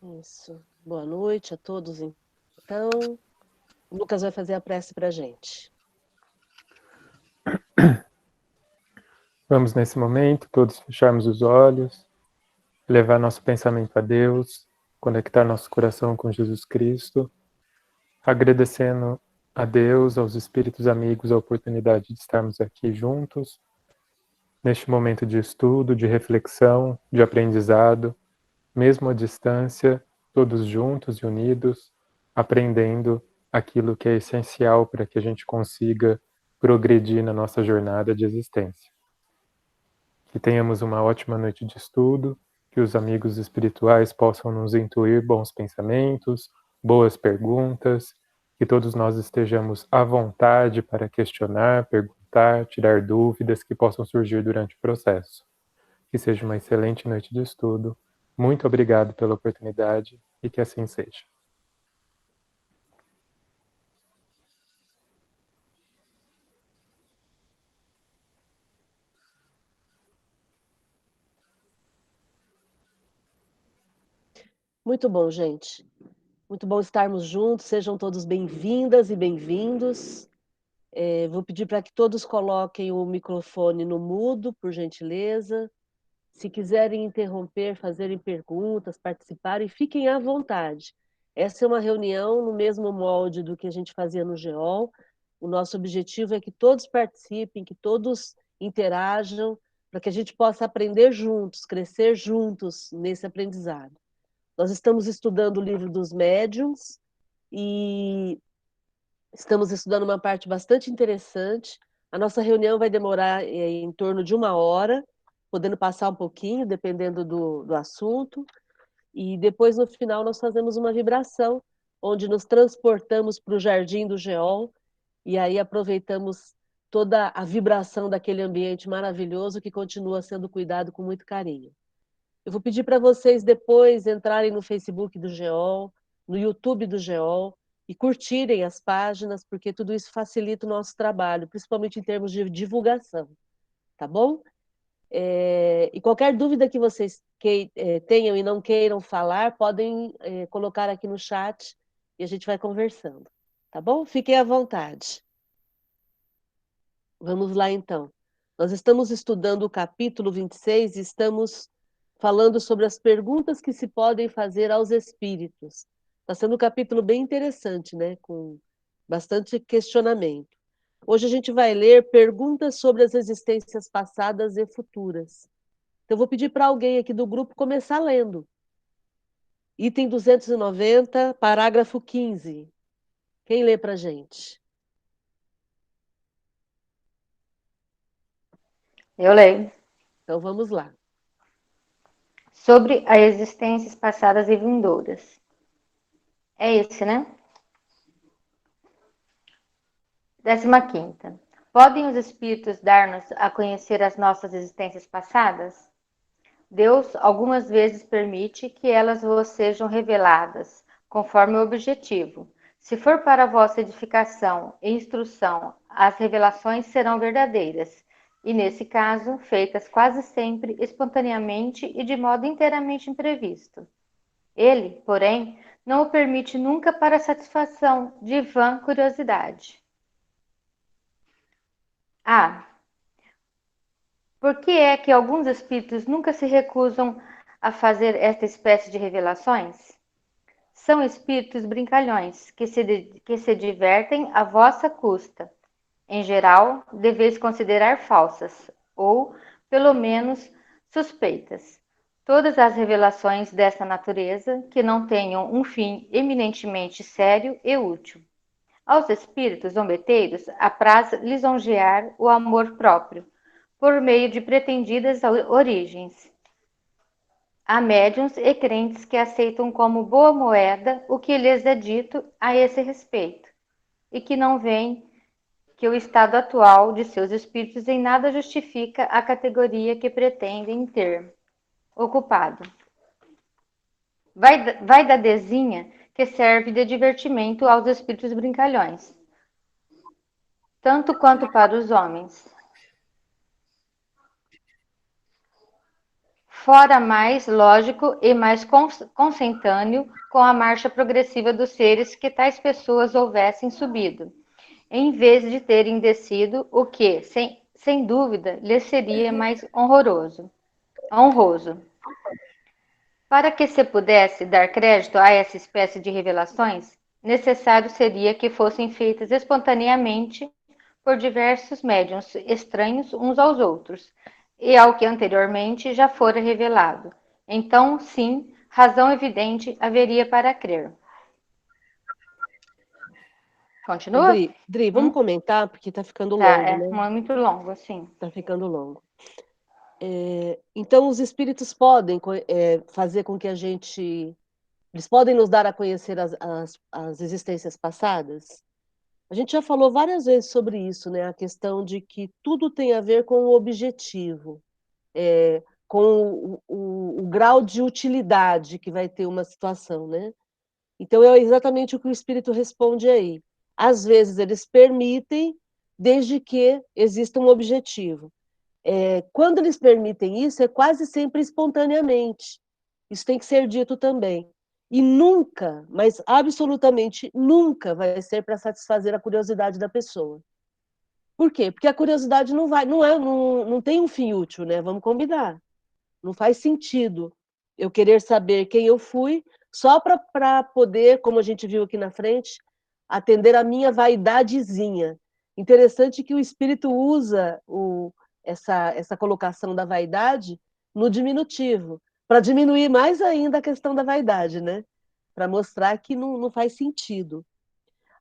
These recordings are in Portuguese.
Isso. Boa noite a todos, então. O Lucas vai fazer a prece para a gente. Vamos, nesse momento, todos fecharmos os olhos, levar nosso pensamento a Deus, conectar nosso coração com Jesus Cristo, agradecendo a Deus, aos espíritos amigos, a oportunidade de estarmos aqui juntos, neste momento de estudo, de reflexão, de aprendizado, mesmo à distância, todos juntos e unidos, aprendendo aquilo que é essencial para que a gente consiga progredir na nossa jornada de existência. Que tenhamos uma ótima noite de estudo, que os amigos espirituais possam nos intuir bons pensamentos, boas perguntas, que todos nós estejamos à vontade para questionar, perguntar, tirar dúvidas que possam surgir durante o processo. Que seja uma excelente noite de estudo. Muito obrigado pela oportunidade e que assim seja. Muito bom, gente. Muito bom estarmos juntos. Sejam todos bem-vindas e bem-vindos. Vou pedir para que todos coloquem o microfone no mudo, por gentileza. Se quiserem interromper, fazerem perguntas, participarem, fiquem à vontade. Essa é uma reunião no mesmo molde do que a gente fazia no GEOL. O nosso objetivo é que todos participem, que todos interajam, para que a gente possa aprender juntos, crescer juntos nesse aprendizado. Nós estamos estudando o livro dos médiuns e estamos estudando uma parte bastante interessante. A nossa reunião vai demorar em torno de 1 hora, podendo passar um pouquinho, dependendo do assunto. E depois, no final, nós fazemos uma vibração, onde nos transportamos para o jardim do Geol, e aí aproveitamos toda a vibração daquele ambiente maravilhoso que continua sendo cuidado com muito carinho. Eu vou pedir para vocês depois entrarem no Facebook do GEOL, no YouTube do GEOL, e curtirem as páginas, porque tudo isso facilita o nosso trabalho, principalmente em termos de divulgação, tá bom? E qualquer dúvida que vocês tenham e não queiram falar, podem colocar aqui no chat e a gente vai conversando, tá bom? Fiquem à vontade. Vamos lá, então. Nós estamos estudando o capítulo 26 e estamos falando sobre as perguntas que se podem fazer aos espíritos. Está sendo um capítulo bem interessante, né? Com bastante questionamento. Hoje a gente vai ler perguntas sobre as existências passadas e futuras. Então, eu vou pedir para alguém aqui do grupo começar lendo. Item 290, parágrafo 15. Quem lê para a gente? Eu leio. Então, vamos lá. Sobre as existências passadas e vindouras. É esse, né? 15ª. Podem os espíritos dar-nos a conhecer as nossas existências passadas? Deus algumas vezes permite que elas vos sejam reveladas, conforme o objetivo. Se for para a vossa edificação e instrução, as revelações serão verdadeiras, e nesse caso, feitas quase sempre espontaneamente e de modo inteiramente imprevisto. Ele, porém, não o permite nunca para satisfação de vã curiosidade. Por que é que alguns espíritos nunca se recusam a fazer esta espécie de revelações? São espíritos brincalhões, que se divertem à vossa custa. Em geral, deveis considerar falsas, ou, pelo menos, suspeitas. Todas as revelações desta natureza que não tenham um fim eminentemente sério e útil. Aos espíritos zombeteiros apraz lisonjear o amor próprio, por meio de pretendidas origens. Há médiuns e crentes que aceitam como boa moeda o que lhes é dito a esse respeito, e que não veem que o estado atual de seus espíritos em nada justifica a categoria que pretendem ter ocupado. Vai da desinha que serve de divertimento aos espíritos brincalhões, tanto quanto para os homens. fora mais lógico e mais consentâneo com a marcha progressiva dos seres que tais pessoas houvessem subido, em vez de terem descido, o que, sem dúvida, lhes seria mais honroso. Para que se pudesse dar crédito a essa espécie de revelações, necessário seria que fossem feitas espontaneamente por diversos médiuns estranhos uns aos outros, e ao que anteriormente já fora revelado. Então, sim, razão evidente haveria para crer. Continua? Dri, vamos comentar, porque está ficando Tá, longo, né? é muito longo, assim. Está ficando longo. Então, os espíritos podem fazer com que a gente... Eles podem nos dar a conhecer as existências passadas? A gente já falou várias vezes sobre isso, né? A questão de que tudo tem a ver com o objetivo, com o grau de utilidade que vai ter uma situação, né? Então, é exatamente o que o espírito responde aí. Às vezes, eles permitem, desde que exista um objetivo. Quando eles permitem isso, é quase sempre espontaneamente. Isso tem que ser dito também. E nunca, mas absolutamente nunca vai ser para satisfazer a curiosidade da pessoa. Por quê? Porque a curiosidade não tem um fim útil, né? Vamos combinar. Não faz sentido eu querer saber quem eu fui só para poder, como a gente viu aqui na frente, atender a minha vaidadezinha. Interessante que o espírito usa essa colocação da vaidade no diminutivo, para diminuir mais ainda a questão da vaidade, né? Para mostrar que não faz sentido.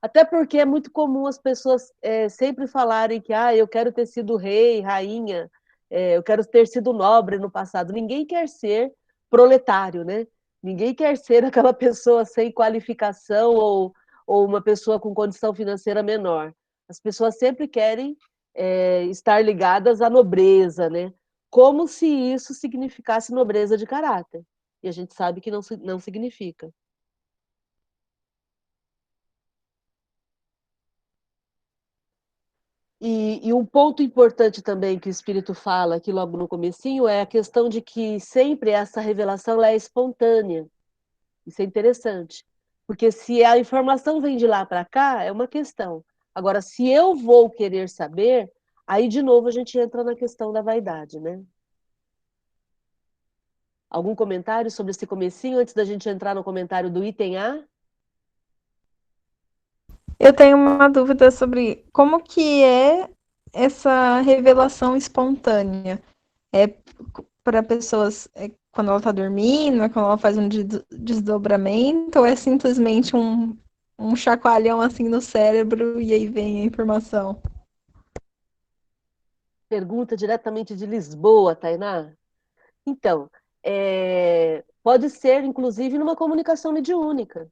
Até porque é muito comum as pessoas sempre falarem que eu quero ter sido rei, rainha, eu quero ter sido nobre no passado. Ninguém quer ser proletário, né? Ninguém quer ser aquela pessoa sem qualificação ou uma pessoa com condição financeira menor. As pessoas sempre querem estar ligadas à nobreza, né? Como se isso significasse nobreza de caráter. E a gente sabe que não significa. E um ponto importante também que o Espírito fala aqui logo no comecinho é a questão de que sempre essa revelação ela é espontânea. Isso é interessante. Porque se a informação vem de lá para cá, é uma questão. Agora, se eu vou querer saber, aí de novo a gente entra na questão da vaidade, né? Algum comentário sobre esse comecinho antes da gente entrar no comentário do item A? Eu tenho uma dúvida sobre como que é essa revelação espontânea. É para pessoas quando ela está dormindo, é quando ela faz um desdobramento, ou é simplesmente um chacoalhão assim no cérebro e aí vem a informação? Pergunta diretamente de Lisboa, Tainá. Então, pode ser, inclusive, numa comunicação mediúnica.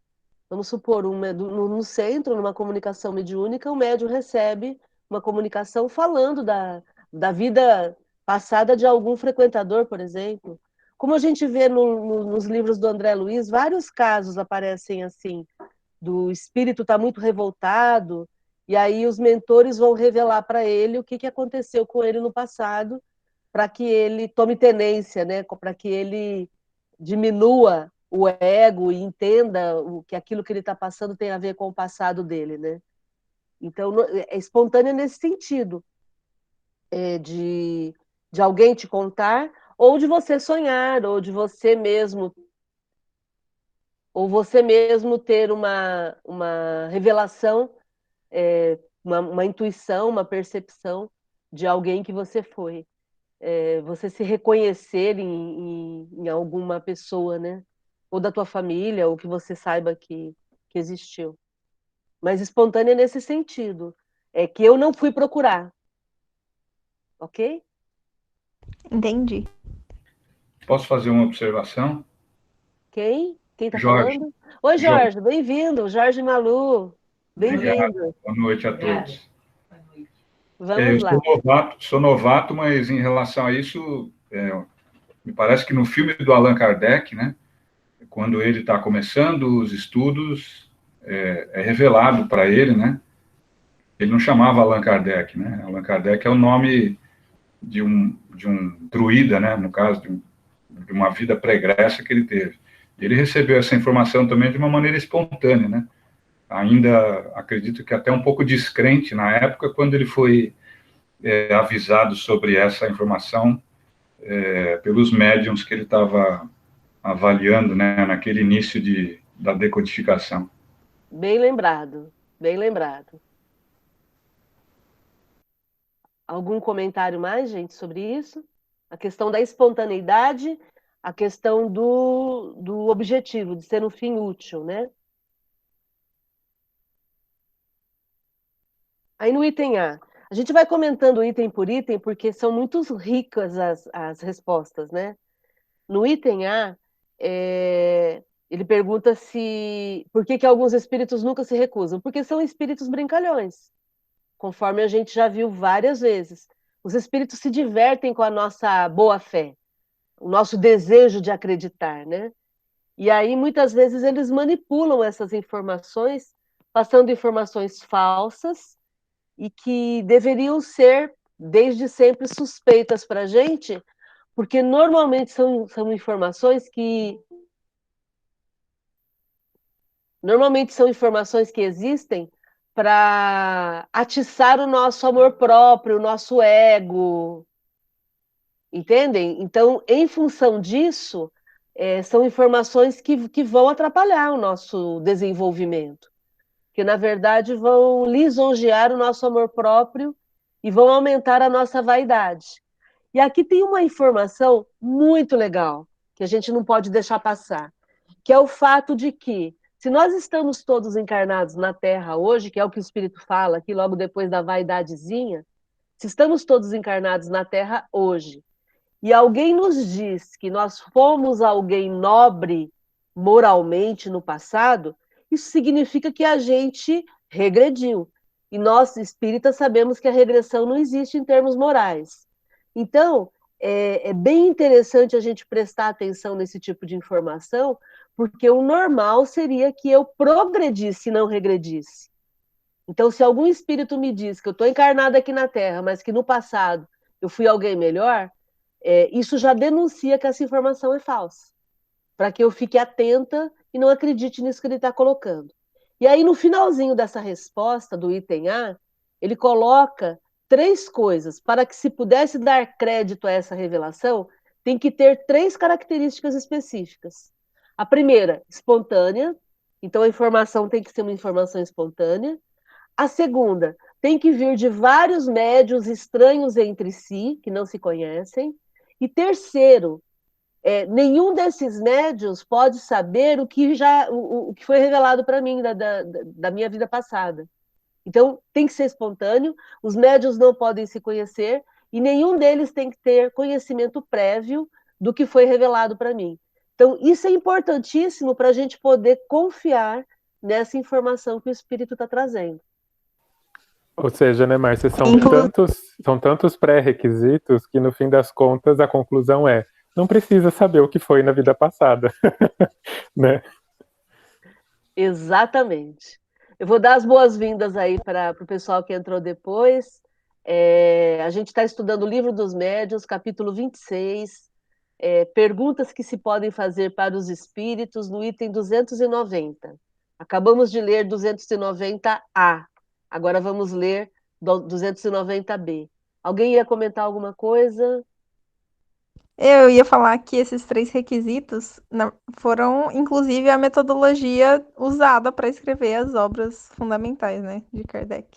Vamos supor, no centro, numa comunicação mediúnica, o médium recebe uma comunicação falando da vida passada de algum frequentador, por exemplo. Como a gente vê nos livros do André Luiz, vários casos aparecem assim, do espírito estar muito revoltado, e aí os mentores vão revelar para ele o que aconteceu com ele no passado, para que ele tome tenência, né? Para que ele diminua o ego e entenda que aquilo que ele está passando tem a ver com o passado dele, né? Então, é espontânea nesse sentido, de alguém te contar, ou de você sonhar, ou de você mesmo, ter uma revelação, uma intuição, uma percepção de alguém que você foi. Você se reconhecer em alguma pessoa, né? Ou da tua família, ou que você saiba que existiu. Mas espontânea nesse sentido. É que eu não fui procurar. Ok? Entendi. Posso fazer uma observação? Quem está Jorge. falando? Oi, Jorge, bem-vindo. Jorge Malu. Bem-vindo. Boa noite a todos. Vamos lá. Sou novato, mas em relação a isso, me parece que no filme do Allan Kardec, né, quando ele está começando os estudos, é revelado para ele, né? Ele não chamava Allan Kardec, né? Allan Kardec é o nome de um druida, né? No caso, de uma vida pregressa que ele teve. Ele recebeu essa informação também de uma maneira espontânea, né? Ainda acredito que até um pouco descrente na época, quando ele foi avisado sobre essa informação pelos médiums que ele estava avaliando, né, naquele início da decodificação. Bem lembrado, bem lembrado. Algum comentário mais, gente, sobre isso? A questão da espontaneidade, a questão do objetivo, de ser um fim útil, né? Aí no item A, a gente vai comentando item por item, porque são muito ricas as respostas, né? No item A, ele pergunta por que alguns espíritos nunca se recusam? Porque são espíritos brincalhões, conforme a gente já viu várias vezes. Os espíritos se divertem com a nossa boa-fé, o nosso desejo de acreditar, né? E aí, muitas vezes, eles manipulam essas informações, passando informações falsas e que deveriam ser, desde sempre, suspeitas para a gente, porque normalmente são informações que existem para atiçar o nosso amor próprio, o nosso ego, entendem? Então, em função disso, são informações que vão atrapalhar o nosso desenvolvimento, que na verdade vão lisonjear o nosso amor próprio e vão aumentar a nossa vaidade. E aqui tem uma informação muito legal, que a gente não pode deixar passar, que é o fato de que, se nós estamos todos encarnados na Terra hoje, que é o que o Espírito fala aqui logo depois da vaidadezinha, se estamos todos encarnados na Terra hoje, e alguém nos diz que nós fomos alguém nobre moralmente no passado, isso significa que a gente regrediu. E nós, espíritas, sabemos que a regressão não existe em termos morais. Então, é bem interessante a gente prestar atenção nesse tipo de informação, porque o normal seria que eu progredisse e não regredisse. Então, se algum espírito me diz que eu estou encarnada aqui na Terra, mas que no passado eu fui alguém melhor, isso já denuncia que essa informação é falsa, para que eu fique atenta e não acredite nisso que ele está colocando. E aí, no finalzinho dessa resposta do item A, ele coloca 3 coisas. Para que se pudesse dar crédito a essa revelação, tem que ter 3 características específicas. A primeira, espontânea. Então, a informação tem que ser uma informação espontânea. A segunda, tem que vir de vários médiuns estranhos entre si, que não se conhecem. E terceiro, nenhum desses médiuns pode saber o que foi revelado para mim da minha vida passada. Então, tem que ser espontâneo, os médiuns não podem se conhecer e nenhum deles tem que ter conhecimento prévio do que foi revelado para mim. Então, isso é importantíssimo para a gente poder confiar nessa informação que o Espírito está trazendo. Ou seja, né, Márcia, são tantos pré-requisitos que, no fim das contas, a conclusão não precisa saber o que foi na vida passada, né? Exatamente. Eu vou dar as boas-vindas aí para o pessoal que entrou depois. A gente está estudando o Livro dos Médiuns, capítulo 26, perguntas que se podem fazer para os espíritos, no item 290. Acabamos de ler 290A. Agora vamos ler 290B. Alguém ia comentar alguma coisa? Eu ia falar que esses 3 requisitos foram, inclusive, a metodologia usada para escrever as obras fundamentais, né, de Kardec.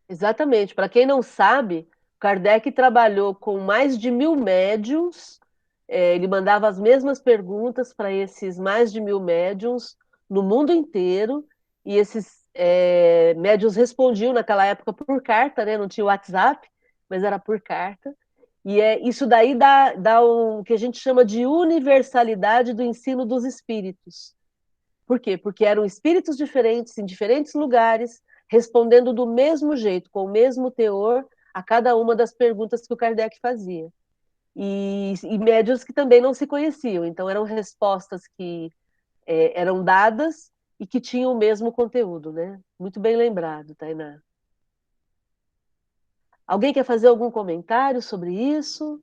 Exatamente. Para quem não sabe, Kardec trabalhou com mais de 1000 médiuns, ele mandava as mesmas perguntas para esses mais de 1000 médiuns no mundo inteiro, e esses médiuns respondiam naquela época por carta, né? Não tinha WhatsApp, mas era por carta. E isso daí dá o que a gente chama de universalidade do ensino dos espíritos. Por quê? Porque eram espíritos diferentes, em diferentes lugares, respondendo do mesmo jeito, com o mesmo teor, a cada uma das perguntas que o Kardec fazia. E médiuns que também não se conheciam, então eram respostas que eram dadas e que tinham o mesmo conteúdo, né? Muito bem lembrado, Tainá. Alguém quer fazer algum comentário sobre isso?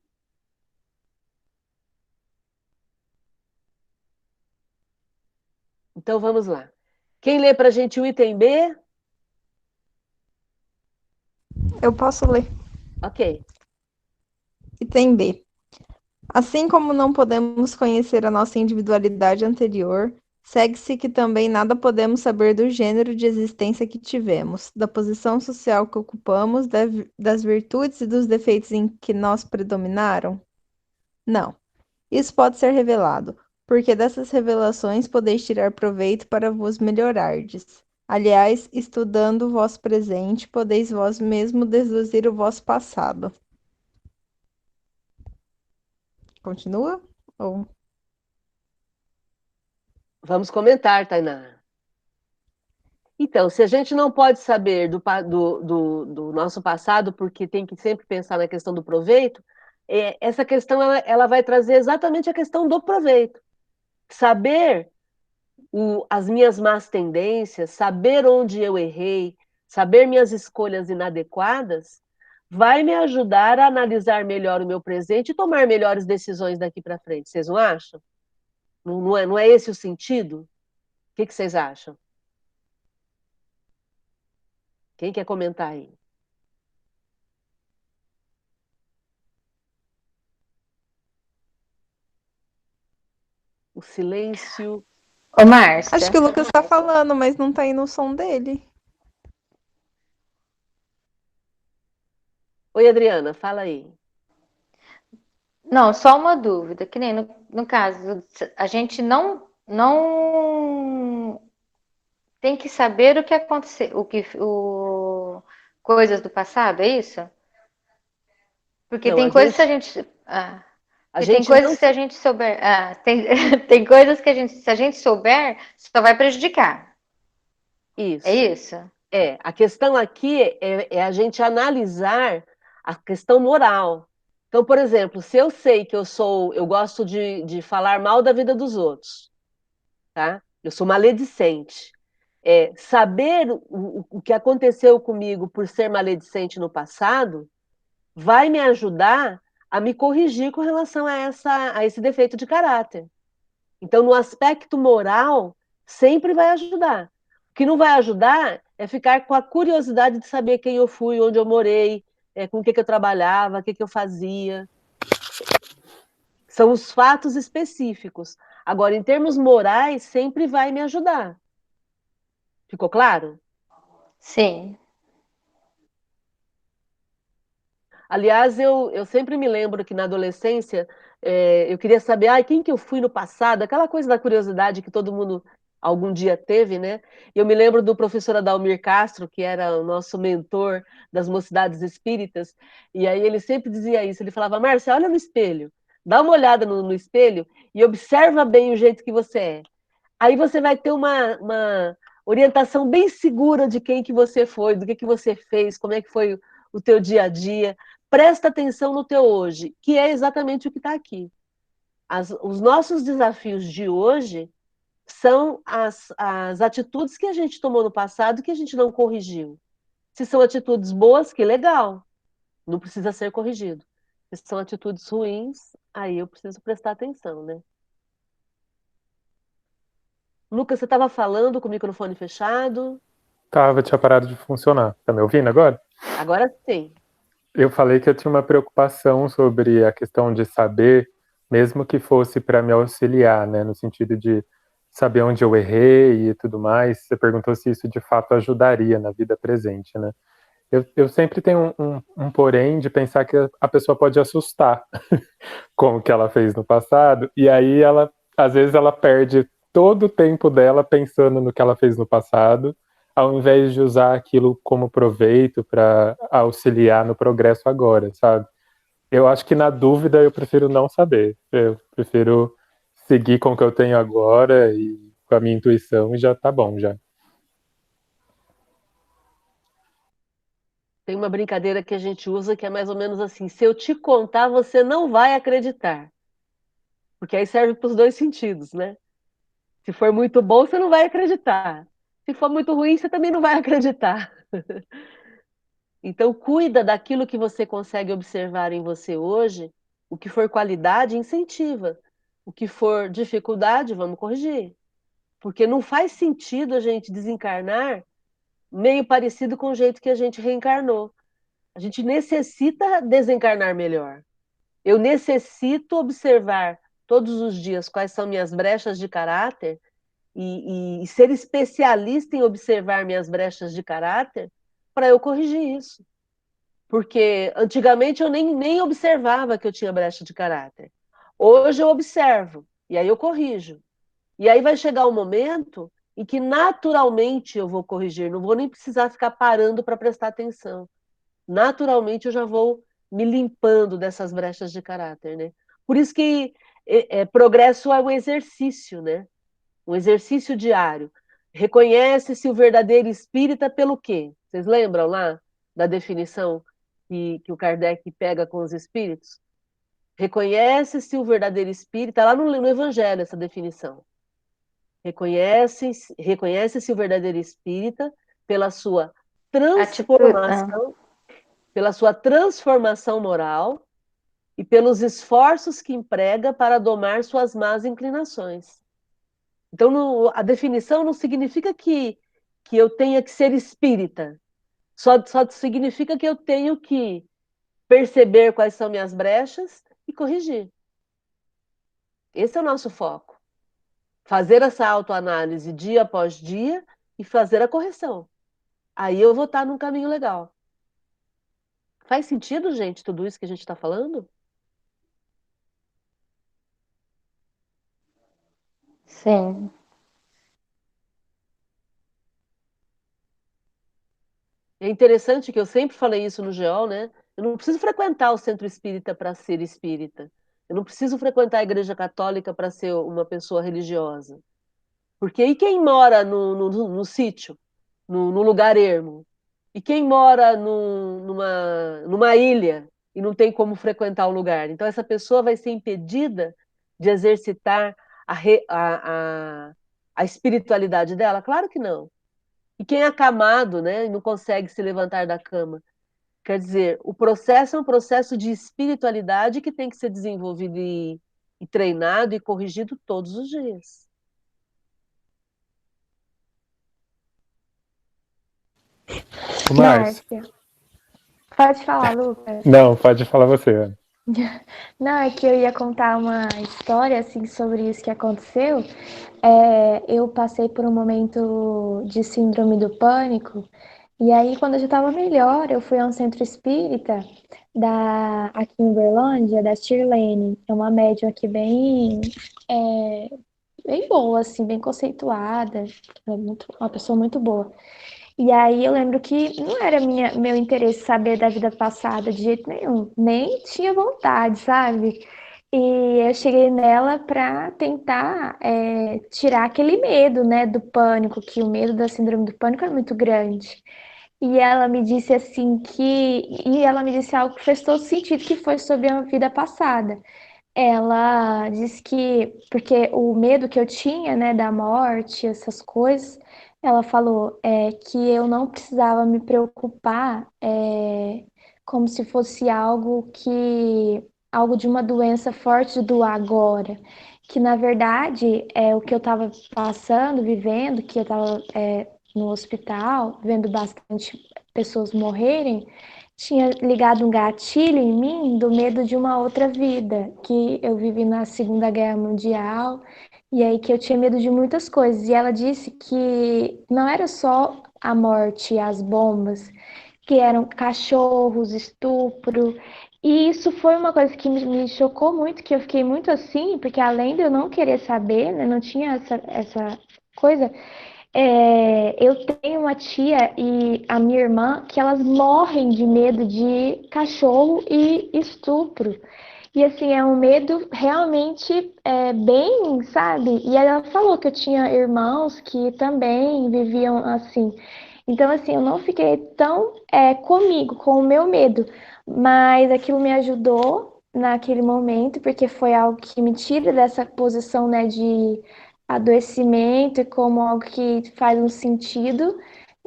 Então vamos lá. Quem lê para a gente o item B? Eu posso ler. Ok. Item B. Assim como não podemos conhecer a nossa individualidade anterior, segue-se que também nada podemos saber do gênero de existência que tivemos, da posição social que ocupamos, das virtudes e dos defeitos em que nós predominaram? Não. Isso pode ser revelado, porque dessas revelações podeis tirar proveito para vos melhorardes. Aliás, estudando o vosso presente, podeis vós mesmo deduzir o vosso passado. Continua? Ou... Vamos comentar, Tainá. Então, se a gente não pode saber do nosso passado, porque tem que sempre pensar na questão do proveito, essa questão ela vai trazer exatamente a questão do proveito. Saber as minhas más tendências, saber onde eu errei, saber minhas escolhas inadequadas, vai me ajudar a analisar melhor o meu presente e tomar melhores decisões daqui para frente. Vocês não acham? Não é esse o sentido? O que vocês acham? Quem quer comentar aí? O silêncio. Ô, Márcia. Acho que o Lucas tá falando, mas não tá indo o som dele. Oi, Adriana, fala aí. Não, só uma dúvida, que nem no caso, a gente não tem que saber o que aconteceu, coisas do passado, é isso? Porque Não, tem coisas que a gente, a porque tem gente coisas não. que se a gente souber, tem coisas que se a gente souber, só vai prejudicar. É Isso. isso? A questão aqui é a gente analisar a questão moral. Então, por exemplo, se eu sei que eu gosto de falar mal da vida dos outros, tá? Eu sou maledicente. Saber o que aconteceu comigo por ser maledicente no passado vai me ajudar a me corrigir com relação a esse defeito de caráter. Então, no aspecto moral, sempre vai ajudar. O que não vai ajudar é ficar com a curiosidade de saber quem eu fui, onde eu morei, com o que eu trabalhava, o que eu fazia. São os fatos específicos. Agora, em termos morais, sempre vai me ajudar. Ficou claro? Sim. Aliás, eu sempre me lembro que na adolescência eu queria saber quem que eu fui no passado, aquela coisa da curiosidade que todo mundo algum dia teve, né? Eu me lembro do professor Adalmir Castro, que era o nosso mentor das mocidades espíritas, e aí ele sempre dizia isso, ele falava, Márcia, olha no espelho, dá uma olhada no espelho e observa bem o jeito que você é. Aí você vai ter uma orientação bem segura de quem que você foi, do que você fez, como é que foi o teu dia a dia. Presta atenção no teu hoje, que é exatamente o que está aqui. Os nossos desafios de hoje são as atitudes que a gente tomou no passado que a gente não corrigiu. Se são atitudes boas, que legal, não precisa ser corrigido. Se são atitudes ruins, aí eu preciso prestar atenção, né? Lucas, você estava falando com o microfone fechado? Tinha parado de funcionar. Tá me ouvindo agora? Agora sim. Eu falei que eu tinha uma preocupação sobre a questão de saber, mesmo que fosse para me auxiliar, né, no sentido de saber onde eu errei e tudo mais. Você perguntou se isso de fato ajudaria na vida presente, né? Eu sempre tenho um porém de pensar que a pessoa pode assustar com o que ela fez no passado, e aí às vezes ela perde todo o tempo dela pensando no que ela fez no passado, ao invés de usar aquilo como proveito para auxiliar no progresso agora, sabe? Eu acho que na dúvida eu prefiro não saber. Eu prefiro seguir com o que eu tenho agora e com a minha intuição e já tá bom já. Tem uma brincadeira que a gente usa que é mais ou menos assim: se eu te contar, você não vai acreditar. Porque aí serve para os dois sentidos, né? Se for muito bom, você não vai acreditar. Se for muito ruim, você também não vai acreditar. Então, cuida daquilo que você consegue observar em você hoje. O que for qualidade, incentiva. O que for dificuldade, vamos corrigir. Porque não faz sentido a gente desencarnar meio parecido com o jeito que a gente reencarnou. A gente necessita desencarnar melhor. Eu necessito observar todos os dias quais são minhas brechas de caráter e ser especialista em observar minhas brechas de caráter para eu corrigir isso. Porque antigamente eu nem observava que eu tinha brecha de caráter. Hoje eu observo, e aí eu corrijo. E aí vai chegar um momento em que naturalmente eu vou corrigir, não vou nem precisar ficar parando para prestar atenção. Naturalmente eu já vou me limpando dessas brechas de caráter, né? Por isso que progresso é um exercício, né? Um exercício diário. Reconhece-se o verdadeiro espírita pelo quê? Vocês lembram lá da definição que o Kardec pega com os espíritos? Reconhece-se o verdadeiro espírita, lá no Evangelho, essa definição. Reconhece-se o verdadeiro espírita pela sua transformação, pela sua transformação moral e pelos esforços que emprega para domar suas más inclinações. Então, a definição não significa que eu tenha que ser espírita, só significa que eu tenho que perceber quais são minhas brechas e corrigir. Esse é o nosso foco. Fazer essa autoanálise dia após dia e fazer a correção. Aí eu vou estar num caminho legal. Faz sentido, gente, tudo isso que a gente está falando? Sim. É interessante que eu sempre falei isso no GEOL, né? Eu não preciso frequentar o centro espírita para ser espírita. Eu não preciso frequentar a igreja católica para ser uma pessoa religiosa. Porque e quem mora no sítio, no lugar ermo? E quem mora numa ilha e não tem como frequentar o lugar? Então, essa pessoa vai ser impedida de exercitar a espiritualidade dela? Claro que não. E quem é acamado, né, e não consegue se levantar da cama? Quer dizer, o processo é um processo de espiritualidade que tem que ser desenvolvido e treinado e corrigido todos os dias. Márcia, pode falar, Lucas. Não, pode falar você, Ana. Não, é que eu ia contar uma história assim sobre isso que aconteceu. Eu passei por um momento de síndrome do pânico, e aí quando eu já estava melhor, eu fui a um centro espírita aqui em Uberlândia, da Shirlene. É uma médium aqui bem boa, assim, bem conceituada, uma pessoa muito boa. E aí eu lembro que não era meu interesse saber da vida passada de jeito nenhum, nem tinha vontade, sabe? E eu cheguei nela para tentar tirar aquele medo, né, do pânico, que o medo da síndrome do pânico é muito grande. E ela me disse assim e ela me disse algo que fez todo sentido, que foi sobre a vida passada. Ela disse que, porque o medo que eu tinha, né, da morte, essas coisas, ela falou que eu não precisava me preocupar como se fosse algo de uma doença forte do agora, que na verdade o que eu estava passando, vivendo, que eu estava no hospital, vendo bastante pessoas morrerem, tinha ligado um gatilho em mim do medo de uma outra vida, que eu vivi na Segunda Guerra Mundial, e aí que eu tinha medo de muitas coisas. E ela disse que não era só a morte e as bombas, que eram cachorros, estupro. E isso foi uma coisa que me chocou muito, que eu fiquei muito assim, porque além de eu não querer saber, né, não tinha essa coisa. Eu tenho uma tia e a minha irmã que elas morrem de medo de cachorro e estupro. E assim, é um medo realmente bem, sabe? E ela falou que eu tinha irmãos que também viviam assim. Então, assim, eu não fiquei tão comigo, com o meu medo, mas aquilo me ajudou naquele momento, porque foi algo que me tira dessa posição, né, de adoecimento e como algo que faz um sentido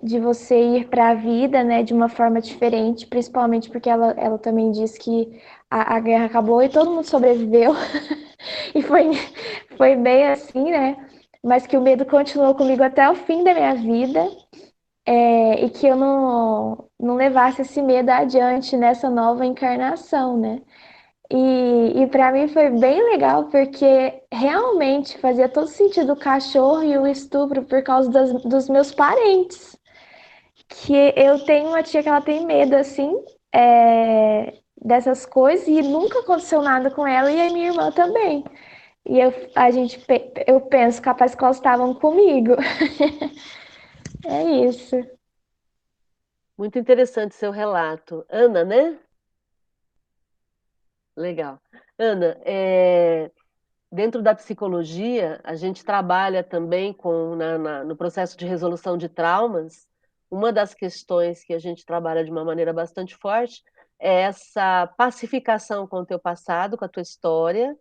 de você ir para a vida, né, de uma forma diferente, principalmente porque ela também diz que a guerra acabou e todo mundo sobreviveu, e foi bem assim, né? mas que o medo continuou comigo até o fim da minha vida, e que eu não levasse esse medo adiante nessa nova encarnação, né? E para mim foi bem legal, porque realmente fazia todo sentido o cachorro e o estupro por causa dos meus parentes. Que eu tenho uma tia que ela tem medo, assim, dessas coisas, e nunca aconteceu nada com ela, e a minha irmã também. E eu penso, capaz que elas estavam comigo. É isso. Muito interessante seu relato. Ana, né? Legal. Ana, dentro da psicologia, a gente trabalha também no processo de resolução de traumas. Uma das questões que a gente trabalha de uma maneira bastante forte é essa pacificação com o teu passado, com a tua história,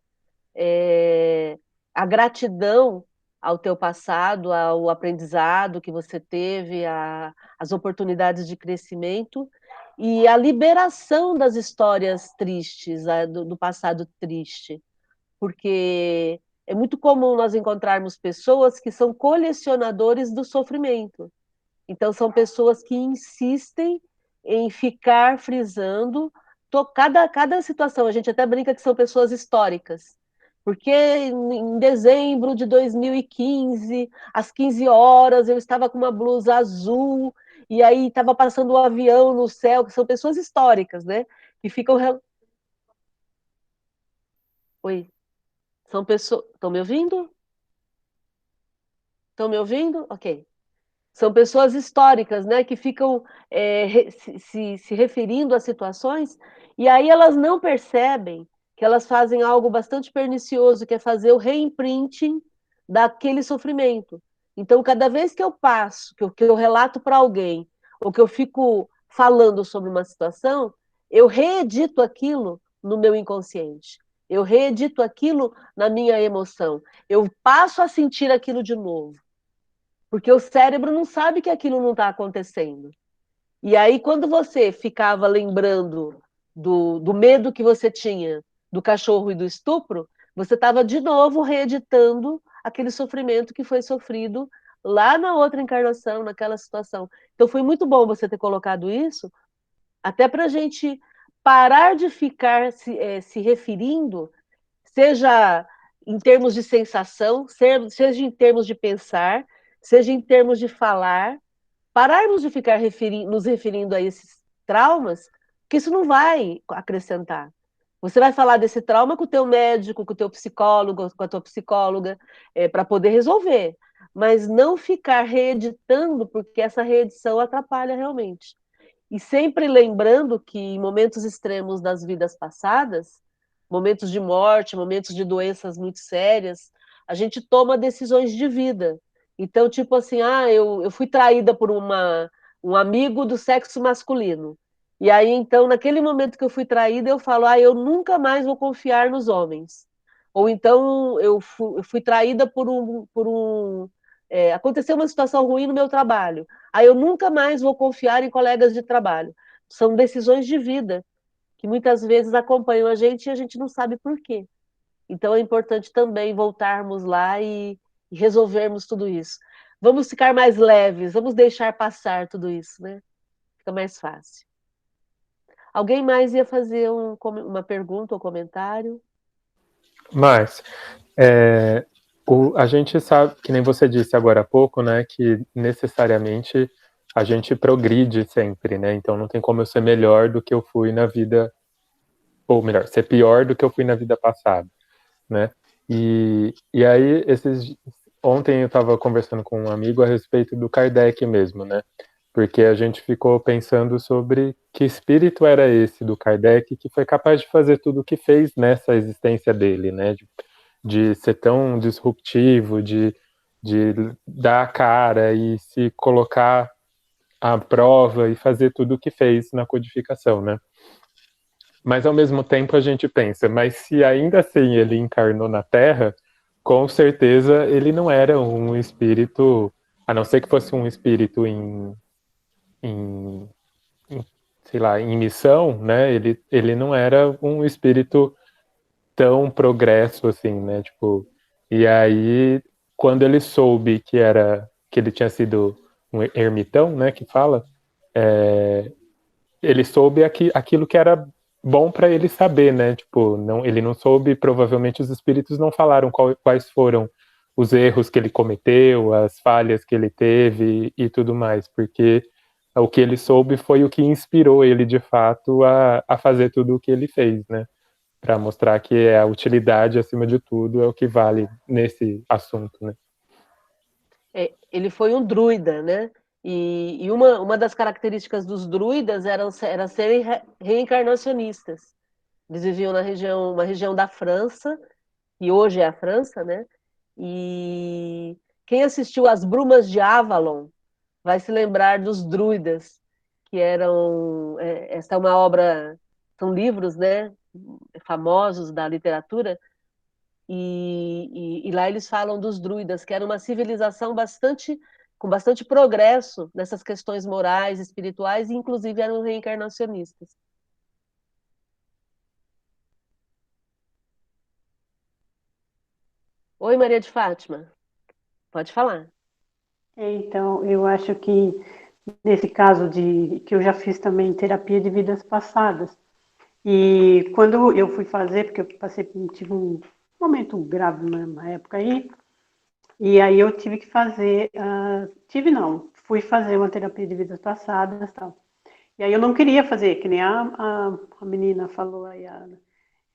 a gratidão ao teu passado, ao aprendizado que você teve, as oportunidades de crescimento e a liberação das histórias tristes, do passado triste, porque é muito comum nós encontrarmos pessoas que são colecionadores do sofrimento. Então, são pessoas que insistem em ficar frisando cada situação. A gente até brinca que são pessoas históricas, porque em dezembro de 2015, às 15 horas, eu estava com uma blusa azul, e aí estava passando um avião no céu, que são pessoas históricas, né? Que ficam. Oi, são pessoas. Estão me ouvindo? Estão me ouvindo? Ok. São pessoas históricas, né, que ficam se referindo a situações, e aí elas não percebem que elas fazem algo bastante pernicioso, que é fazer o reimprinting daquele sofrimento. Então, cada vez que eu passo, que eu relato para alguém, ou que eu fico falando sobre uma situação, eu reedito aquilo no meu inconsciente. Eu reedito aquilo na minha emoção. Eu passo a sentir aquilo de novo. Porque o cérebro não sabe que aquilo não está acontecendo. E aí, quando você ficava lembrando do medo que você tinha do cachorro e do estupro, você estava de novo reeditando aquele sofrimento que foi sofrido lá na outra encarnação, naquela situação. Então, foi muito bom você ter colocado isso, até para a gente parar de ficar se referindo, seja em termos de sensação, seja em termos de pensar, seja em termos de falar, pararmos de ficar nos referindo a esses traumas, que isso não vai acrescentar. Você vai falar desse trauma com o teu médico, com o teu psicólogo, com a tua psicóloga, para poder resolver, mas não ficar reeditando, porque essa reedição atrapalha realmente. E sempre lembrando que em momentos extremos das vidas passadas, momentos de morte, momentos de doenças muito sérias, a gente toma decisões de vida. Então, tipo assim, eu fui traída por um amigo do sexo masculino. E aí, então, naquele momento que eu fui traída, eu falo, eu nunca mais vou confiar nos homens. Ou então, eu fui traída aconteceu uma situação ruim no meu trabalho. Aí eu nunca mais vou confiar em colegas de trabalho. São decisões de vida que muitas vezes acompanham a gente e a gente não sabe por quê. Então é importante também voltarmos lá e resolvermos tudo isso. Vamos ficar mais leves, vamos deixar passar tudo isso, né? Fica mais fácil. Alguém mais ia fazer uma pergunta ou comentário? Mas a gente sabe, que nem você disse agora há pouco, né, que necessariamente a gente progride sempre, né? Então não tem como eu ser melhor do que eu fui na vida, ou melhor, ser pior do que eu fui na vida passada, né? E aí, ontem eu estava conversando com um amigo a respeito do Kardec mesmo, né? Porque a gente ficou pensando sobre que espírito era esse do Kardec que foi capaz de fazer tudo o que fez nessa existência dele, né? De ser tão disruptivo, de dar a cara e se colocar à prova e fazer tudo o que fez na codificação, né? Mas ao mesmo tempo a gente pensa, mas se ainda assim ele encarnou na Terra, com certeza ele não era um espírito, a não ser que fosse um espírito em, sei lá, em missão, né? Ele não era um espírito tão progresso assim, né? Tipo, e aí quando ele soube que ele tinha sido um ermitão, né, que fala, ele soube aquilo que era bom para ele saber, né? Tipo, ele não soube, provavelmente os espíritos não falaram quais foram os erros que ele cometeu, as falhas que ele teve e tudo mais, porque o que ele soube foi o que inspirou ele, de fato, a fazer tudo o que ele fez, né? Para mostrar que a utilidade, acima de tudo, é o que vale nesse assunto, né? Ele foi um druida, né? E uma das características dos druidas era serem reencarnacionistas. Eles viviam uma região da França, que hoje é a França, né? E quem assistiu As Brumas de Avalon vai se lembrar dos druidas, que eram... essa é uma obra... São livros, né? Famosos da literatura. E lá eles falam dos druidas, que era uma civilização com bastante progresso nessas questões morais, espirituais, e inclusive eram reencarnacionistas. Oi, Maria de Fátima, pode falar. Então, eu acho que nesse caso que eu já fiz também terapia de vidas passadas, e quando eu fui fazer, porque eu tive um momento grave numa época aí, e aí eu tive que fazer, fui fazer uma terapia de vidas passadas e tal. E aí eu não queria fazer, que nem a menina falou aí,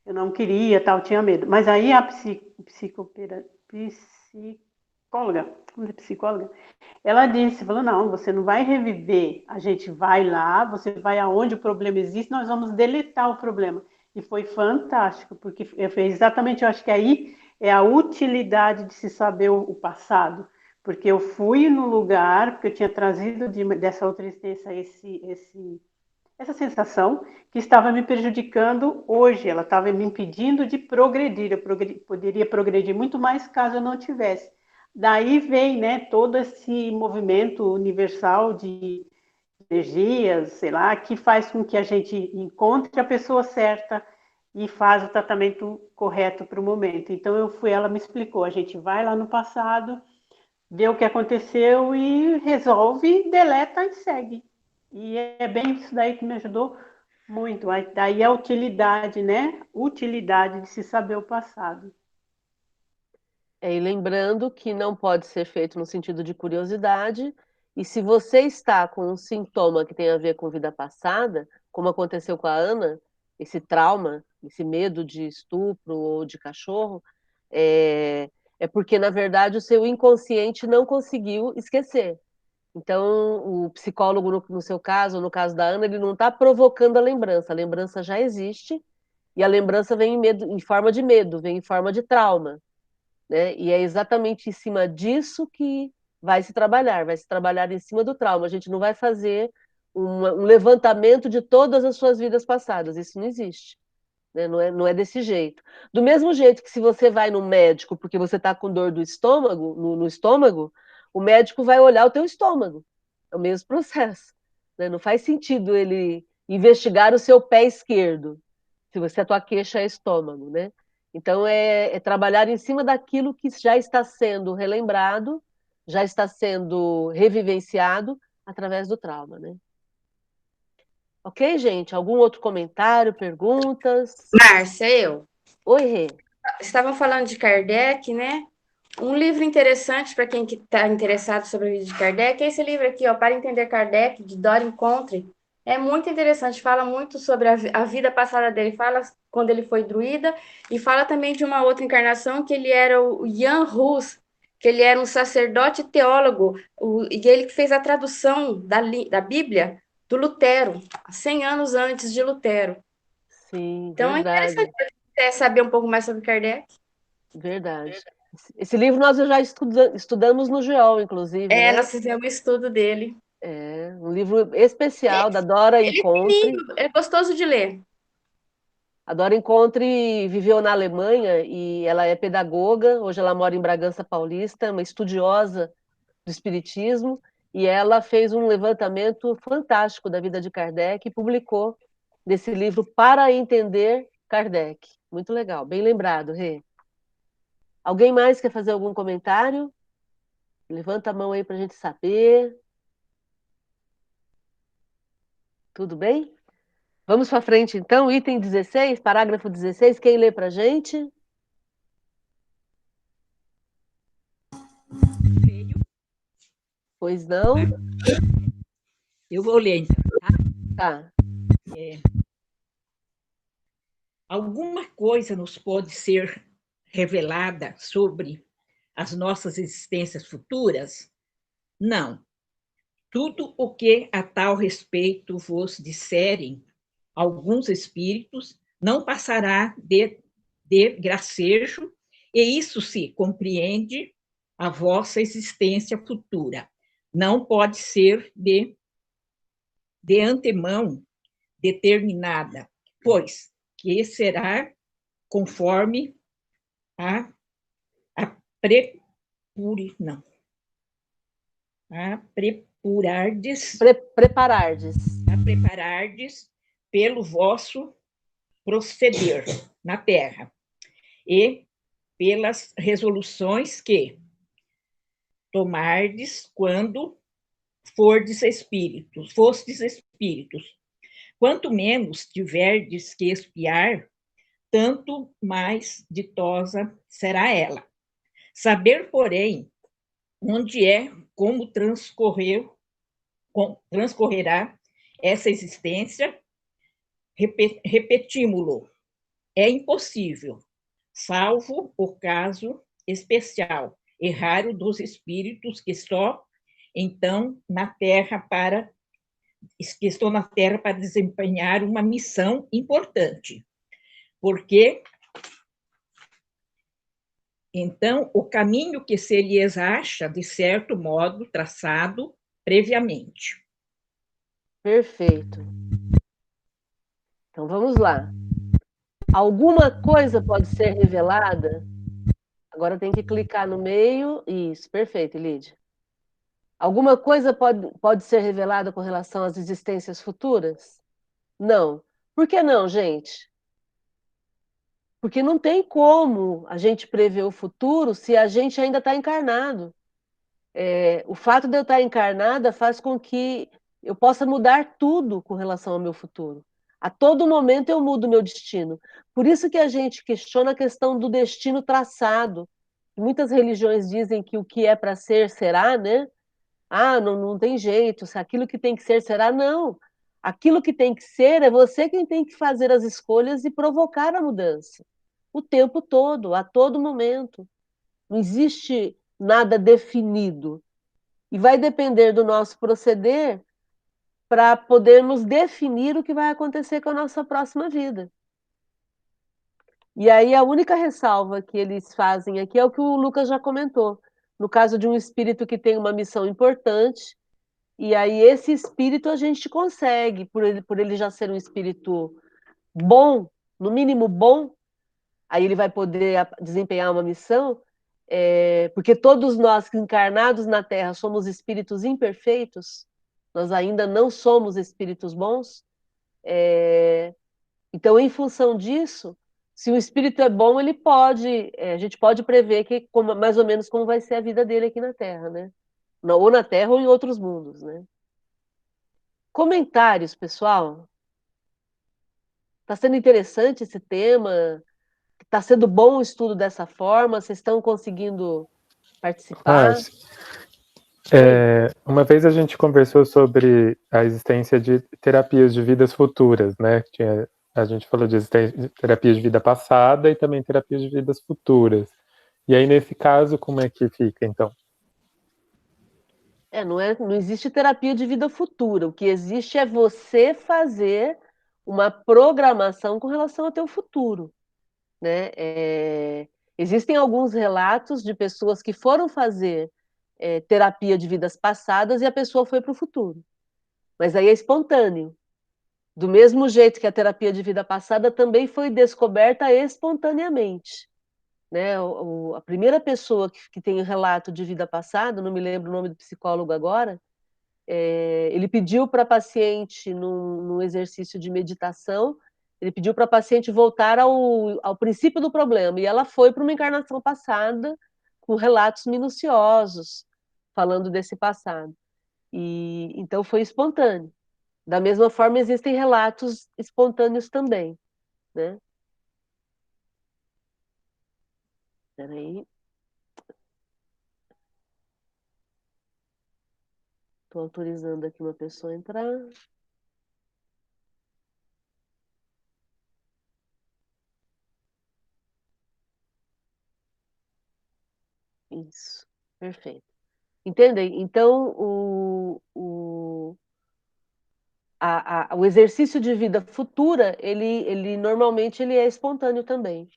eu não queria, tal, tinha medo. Mas aí a psicóloga, ela disse, falou, não, você não vai reviver, a gente vai lá, você vai aonde o problema existe, nós vamos deletar o problema. E foi fantástico, porque foi exatamente, eu acho que aí é a utilidade de se saber o passado, porque eu fui no lugar, porque eu tinha trazido dessa outra existência essa sensação que estava me prejudicando hoje, ela estava me impedindo de progredir, poderia progredir muito mais caso eu não tivesse. Daí vem, né, todo esse movimento universal de energias, sei lá, que faz com que a gente encontre a pessoa certa e faz o tratamento correto para o momento. Então ela me explicou, a gente vai lá no passado, vê o que aconteceu e resolve, deleta e segue. E é bem isso daí que me ajudou muito. Daí a utilidade, né? Utilidade de se saber o passado. E lembrando que não pode ser feito no sentido de curiosidade, e se você está com um sintoma que tem a ver com vida passada, como aconteceu com a Ana, esse trauma, esse medo de estupro ou de cachorro, é porque, na verdade, o seu inconsciente não conseguiu esquecer. Então, o psicólogo, no seu caso, no caso da Ana, ele não está provocando a lembrança já existe, e a lembrança vem em forma de medo, vem em forma de trauma. Né? E é exatamente em cima disso que vai se trabalhar em cima do trauma. A gente não vai fazer um levantamento de todas as suas vidas passadas, isso não existe. Né? Não é desse jeito. Do mesmo jeito que se você vai no médico porque você está com dor do estômago, no estômago, o médico vai olhar o teu estômago. É o mesmo processo. Né? Não faz sentido ele investigar o seu pé esquerdo, se a tua queixa é estômago, né? Então, é trabalhar em cima daquilo que já está sendo relembrado, já está sendo revivenciado através do trauma, né? Ok, gente? Algum outro comentário, perguntas? Márcia, eu. Oi, Rê. Estavam falando de Kardec, né? Um livro interessante para quem está interessado sobre a vida de Kardec é esse livro aqui, ó, Para Entender Kardec, de Dora Encontre. É muito interessante, fala muito sobre a vida passada dele, fala quando ele foi druida, e fala também de uma outra encarnação, que ele era o Jan Hus, que ele era um sacerdote teólogo, e ele que fez a tradução da Bíblia do Lutero, 100 anos antes de Lutero. Sim, Então, verdade. é interessante saber um pouco mais sobre Kardec. Verdade. Esse livro nós já estudamos no GEOL, inclusive, né? Nós fizemos um estudo dele. É um livro especial da Dora Encontre. É gostoso de ler. A Dora Encontre viveu na Alemanha e ela é pedagoga, hoje ela mora em Bragança Paulista, uma estudiosa do espiritismo, e ela fez um levantamento fantástico da vida de Kardec e publicou nesse livro Para Entender Kardec. Muito legal, bem lembrado, Rê. Alguém mais quer fazer algum comentário? Levanta a mão aí para a gente saber. Tudo bem? Vamos para frente, então. Item 16, parágrafo 16. Quem lê para a gente? Pois não? Eu vou ler, então. Tá. Alguma coisa nos pode ser revelada sobre as nossas existências futuras? Não. Tudo o que a tal respeito vos disserem alguns espíritos não passará de gracejo, e isso se compreende a vossa existência futura. Não pode ser de antemão determinada, pois que será conforme a não. A preparardes pelo vosso proceder na terra e pelas resoluções que tomardes quando fostes espíritos. Quanto menos tiverdes que espiar, tanto mais ditosa será ela. Saber, porém, onde como transcorrerá essa existência, repetimos-lo, é impossível, salvo o caso especial e raro dos espíritos que estão na Terra para desempenhar uma missão importante. Porque, então, o caminho que se lhes acha, de certo modo, traçado previamente. Perfeito. Então, vamos lá. Alguma coisa pode ser revelada? Agora tem que clicar no meio. Isso, perfeito, Lídia. Alguma coisa pode ser revelada com relação às existências futuras? Não. Por que não, gente? Porque não tem como a gente prever o futuro se a gente ainda está encarnado. O fato de eu estar encarnada faz com que eu possa mudar tudo com relação ao meu futuro. A todo momento eu mudo o meu destino. Por isso que a gente questiona a questão do destino traçado. Muitas religiões dizem que o que é para ser, será, né? Ah, não tem jeito, se aquilo que tem que ser, será. Não. Aquilo que tem que ser é você quem tem que fazer as escolhas e provocar a mudança. O tempo todo, a todo momento. Não existe nada definido. E vai depender do nosso proceder para podermos definir o que vai acontecer com a nossa próxima vida. E aí a única ressalva que eles fazem aqui é o que o Lucas já comentou. No caso de um espírito que tem uma missão importante, e aí esse espírito a gente consegue, por ele já ser um espírito bom, no mínimo bom, aí ele vai poder desempenhar uma missão, porque todos nós encarnados na Terra somos espíritos imperfeitos, nós ainda não somos espíritos bons, então, em função disso, se o espírito é bom, ele pode, a gente pode prever mais ou menos como vai ser a vida dele aqui na Terra, né? Ou na Terra ou em outros mundos, né? Comentários, pessoal? Está sendo interessante esse tema? Está sendo bom o estudo dessa forma? Vocês estão conseguindo participar? Uma vez a gente conversou sobre a existência de terapias de vidas futuras, né? A gente falou de terapias de vida passada e também terapias de vidas futuras. E aí, nesse caso, como é que fica, então? Não existe terapia de vida futura. O que existe é você fazer uma programação com relação ao teu futuro, né? Existem alguns relatos de pessoas que foram fazer terapia de vidas passadas e a pessoa foi para o futuro. Mas aí é espontâneo. Do mesmo jeito que a terapia de vida passada também foi descoberta espontaneamente. Né? A primeira pessoa que tem o relato de vida passada, não me lembro o nome do psicólogo agora, ele pediu para a paciente, num exercício de meditação, Ele pediu para a paciente voltar ao princípio do problema, e ela foi para uma encarnação passada, com relatos minuciosos, falando desse passado. E então foi espontâneo. Da mesma forma, existem relatos espontâneos também, né? Espera aí. Estou autorizando aqui uma pessoa a entrar. Isso, perfeito. Entendem? Então, o exercício de vida futura, ele normalmente ele é espontâneo também.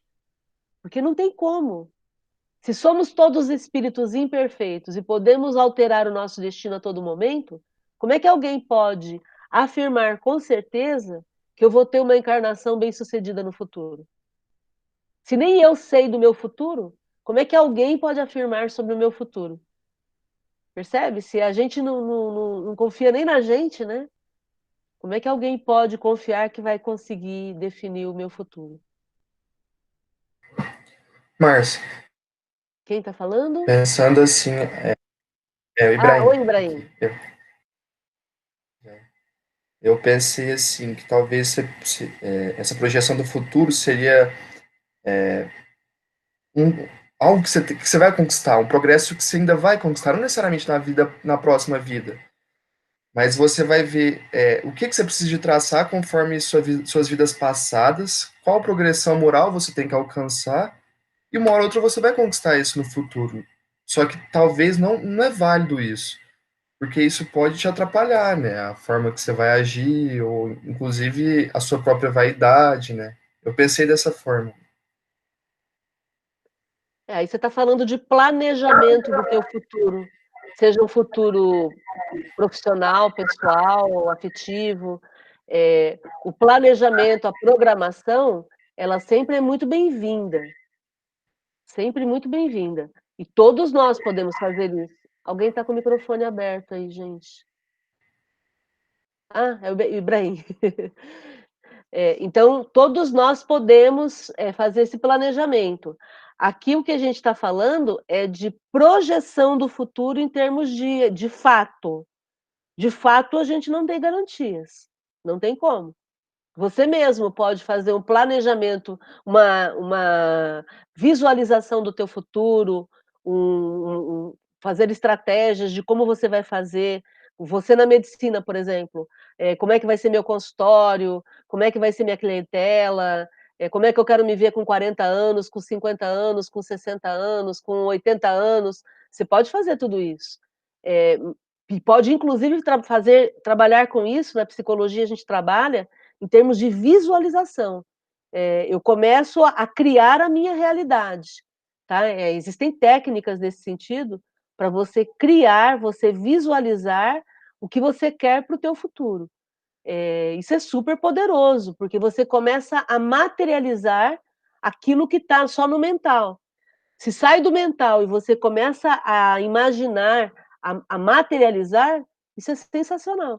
Porque não tem como. Se somos todos espíritos imperfeitos e podemos alterar o nosso destino a todo momento, como é que alguém pode afirmar com certeza que eu vou ter uma encarnação bem-sucedida no futuro? Se nem eu sei do meu futuro, como é que alguém pode afirmar sobre o meu futuro? Percebe? Se a gente não confia nem na gente, né? Como é que alguém pode confiar que vai conseguir definir o meu futuro? Márcia, Quem está falando? pensando assim, o Ibrahim. Oi, Ibrahim. Eu pensei assim, que talvez essa projeção do futuro seria algo que você vai conquistar, um progresso que você ainda vai conquistar, não necessariamente na próxima vida, mas você vai ver o que você precisa de traçar conforme suas vidas passadas, qual progressão moral você tem que alcançar, e uma hora ou outra você vai conquistar isso no futuro. Só que talvez não é válido isso, porque isso pode te atrapalhar, né? A forma que você vai agir, ou inclusive a sua própria vaidade, né? Eu pensei dessa forma. Aí você está falando de planejamento do teu futuro, seja um futuro profissional, pessoal, afetivo. O planejamento, a programação, ela sempre é muito bem-vinda. Sempre muito bem-vinda. E todos nós podemos fazer isso. Alguém está com o microfone aberto aí, gente. É o Ibrahim. Então, todos nós podemos fazer esse planejamento. Aqui o que a gente está falando é de projeção do futuro em termos de fato. De fato, a gente não tem garantias. Não tem como. Você mesmo pode fazer um planejamento, uma visualização do teu futuro, fazer estratégias de como você vai fazer. Você na medicina, por exemplo, como é que vai ser meu consultório, como é que vai ser minha clientela, como é que eu quero me ver com 40 anos, com 50 anos, com 60 anos, com 80 anos. Você pode fazer tudo isso. E pode, inclusive, trabalhar com isso, na psicologia a gente trabalha, em termos de visualização. Eu começo a criar a minha realidade. Tá? Existem técnicas nesse sentido para você criar, você visualizar o que você quer para o teu futuro. Isso é super poderoso, porque você começa a materializar aquilo que está só no mental. Se sai do mental e você começa a imaginar, a materializar, isso é sensacional.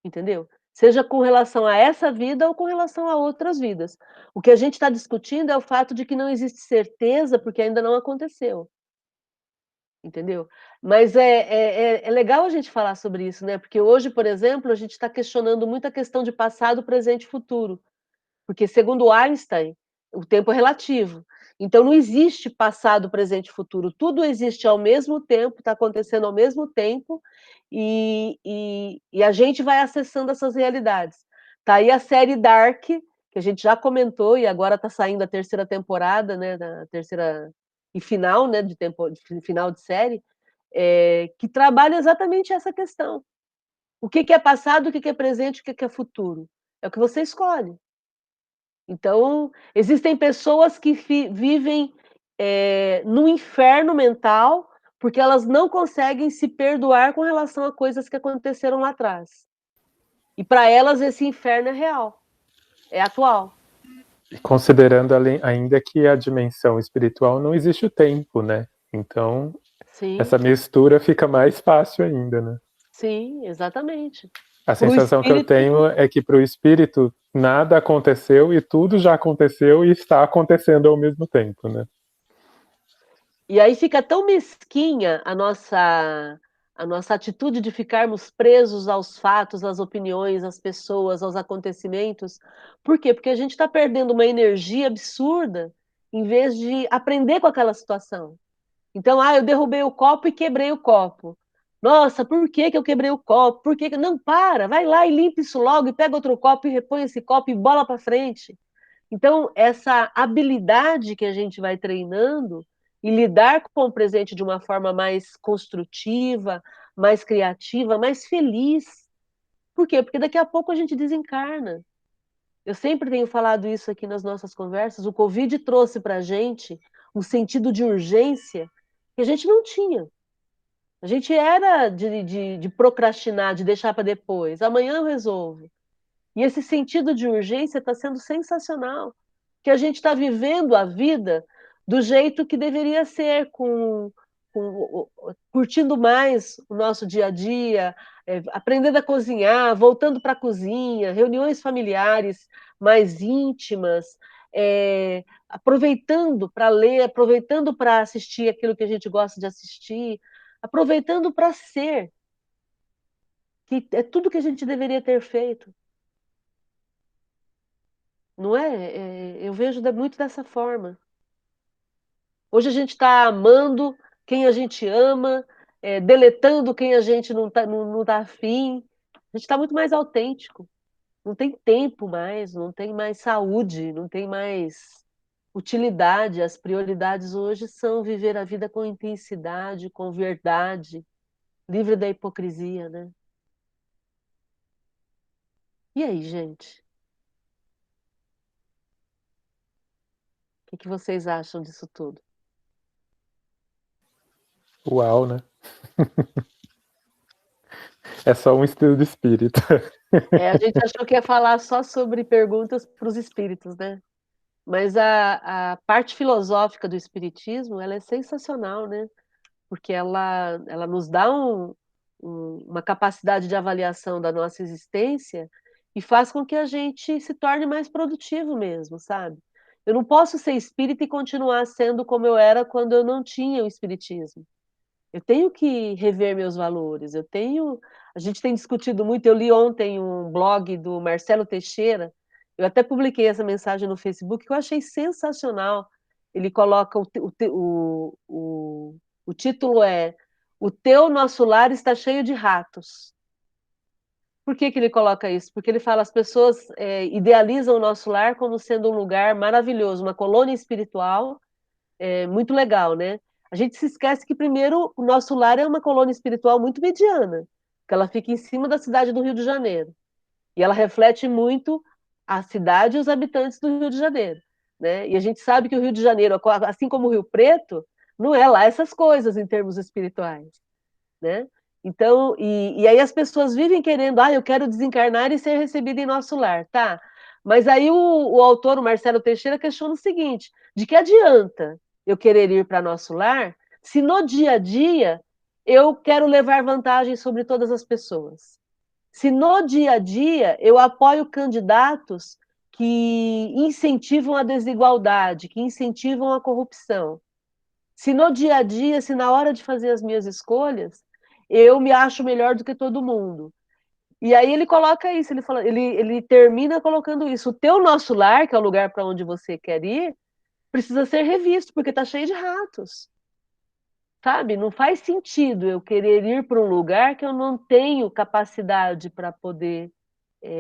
Entendeu? Seja com relação a essa vida ou com relação a outras vidas. O que a gente está discutindo é o fato de que não existe certeza, porque ainda não aconteceu. Entendeu? Mas é legal a gente falar sobre isso, né? Porque hoje, por exemplo, a gente está questionando muito a questão de passado, presente e futuro. Porque, segundo Einstein, o tempo é relativo. Então, não existe passado, presente e futuro. Tudo existe ao mesmo tempo, está acontecendo ao mesmo tempo, e a gente vai acessando essas realidades. Tá aí a série Dark, que a gente já comentou, e agora está saindo a terceira temporada, né, a terceira e final, né, final de série, que trabalha exatamente essa questão. O que é passado, o que é presente, o que é futuro? É o que você escolhe. Então, existem pessoas que vivem no inferno mental porque elas não conseguem se perdoar com relação a coisas que aconteceram lá atrás. E para elas esse inferno é real, é atual. E considerando ainda que a dimensão espiritual não existe o tempo, né? Então, Sim. Essa mistura fica mais fácil ainda, né? Sim, exatamente. A Pro sensação que eu espírito, tenho é que para o espírito nada aconteceu e tudo já aconteceu e está acontecendo ao mesmo tempo, né? e aí fica tão mesquinha a nossa atitude de ficarmos presos aos fatos, às opiniões, às pessoas, aos acontecimentos. Por quê? Porque a gente está perdendo uma energia absurda em vez de aprender com aquela situação. Então, eu derrubei o copo e quebrei o copo. Nossa, por que que eu quebrei o copo? Por que que... Não, para, vai lá e limpa isso logo, e pega outro copo e repõe esse copo e bola para frente. Então, essa habilidade que a gente vai treinando e lidar com o presente de uma forma mais construtiva, mais criativa, mais feliz. Por quê? Porque daqui a pouco a gente desencarna. Eu sempre tenho falado isso aqui nas nossas conversas. O Covid trouxe para a gente um sentido de urgência que a gente não tinha. A gente era de procrastinar, de deixar para depois. Amanhã eu resolvo. E esse sentido de urgência está sendo sensacional, que a gente está vivendo a vida do jeito que deveria ser, curtindo mais o nosso dia a dia, aprendendo a cozinhar, voltando para a cozinha, reuniões familiares mais íntimas, aproveitando para ler, aproveitando para assistir aquilo que a gente gosta de assistir, aproveitando para ser, que é tudo que a gente deveria ter feito. Não é? Eu vejo muito dessa forma. Hoje a gente está amando quem a gente ama, deletando quem a gente não tá afim. A gente está muito mais autêntico. Não tem tempo mais, não tem mais saúde, não tem mais utilidade. As prioridades hoje são viver a vida com intensidade, com verdade, livre da hipocrisia, né? E aí, gente? O que vocês acham disso tudo? Uau, né? É só um estilo de espírito. A gente achou que ia falar só sobre perguntas para os espíritos, né? Mas a parte filosófica do espiritismo, ela é sensacional, né? Porque ela nos dá uma capacidade de avaliação da nossa existência e faz com que a gente se torne mais produtivo mesmo, sabe? Eu não posso ser espírita e continuar sendo como eu era quando eu não tinha o espiritismo. Eu tenho que rever meus valores. A gente tem discutido muito. Eu li ontem um blog do Marcelo Teixeira. Eu até publiquei essa mensagem no Facebook que eu achei sensacional. Ele coloca o título é "O teu nosso lar está cheio de ratos". Por que que ele coloca isso? Porque ele fala as pessoas idealizam o nosso lar como sendo um lugar maravilhoso, uma colônia espiritual, muito legal, né? A gente se esquece que, primeiro, o nosso lar é uma colônia espiritual muito mediana, que ela fica em cima da cidade do Rio de Janeiro. E ela reflete muito a cidade e os habitantes do Rio de Janeiro, né? E a gente sabe que o Rio de Janeiro, assim como o Rio Preto, não é lá essas coisas em termos espirituais, né? Então, e aí as pessoas vivem querendo, eu quero desencarnar e ser recebida em nosso lar, tá? Mas aí o autor, o Marcelo Teixeira, questiona o seguinte: de que adianta eu querer ir para nosso lar se no dia a dia eu quero levar vantagem sobre todas as pessoas? Se no dia a dia eu apoio candidatos que incentivam a desigualdade, que incentivam a corrupção? Se no dia a dia, se na hora de fazer as minhas escolhas, eu me acho melhor do que todo mundo? E aí ele coloca isso, ele termina colocando isso. O teu nosso lar, que é o lugar para onde você quer ir, precisa ser revisto, porque está cheio de ratos. Sabe? Não faz sentido eu querer ir para um lugar que eu não tenho capacidade para poder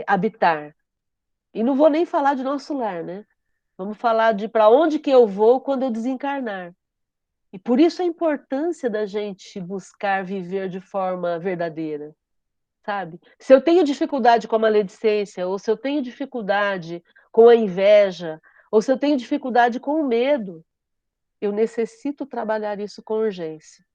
habitar. E não vou nem falar de nosso lar, né? Vamos falar de para onde que eu vou quando eu desencarnar. E por isso a importância da gente buscar viver de forma verdadeira, sabe? Se eu tenho dificuldade com a maledicência, ou se eu tenho dificuldade com a inveja, ou se eu tenho dificuldade com o medo, eu necessito trabalhar isso com urgência.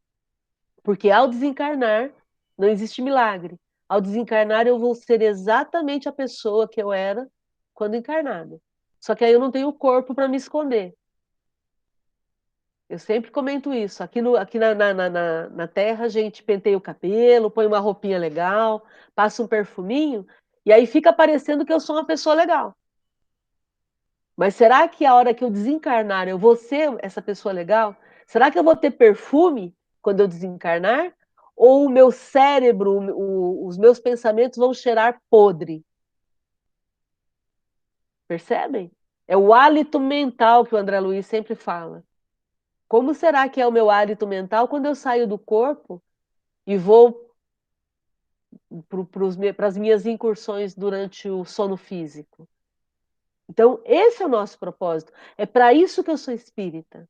Porque ao desencarnar, não existe milagre. Ao desencarnar, eu vou ser exatamente a pessoa que eu era quando encarnada. Só que aí eu não tenho corpo para me esconder. Eu sempre comento isso. Aqui na Terra, a gente penteia o cabelo, põe uma roupinha legal, passa um perfuminho, e aí fica parecendo que eu sou uma pessoa legal. Mas será que a hora que eu desencarnar, eu vou ser essa pessoa legal? Será que eu vou ter perfume quando eu desencarnar? Ou o meu cérebro, os meus pensamentos vão cheirar podre? Percebem? É o hálito mental que o André Luiz sempre fala. Como será que é o meu hálito mental quando eu saio do corpo e vou para as minhas incursões durante o sono físico? Então, esse é o nosso propósito. É para isso que eu sou espírita.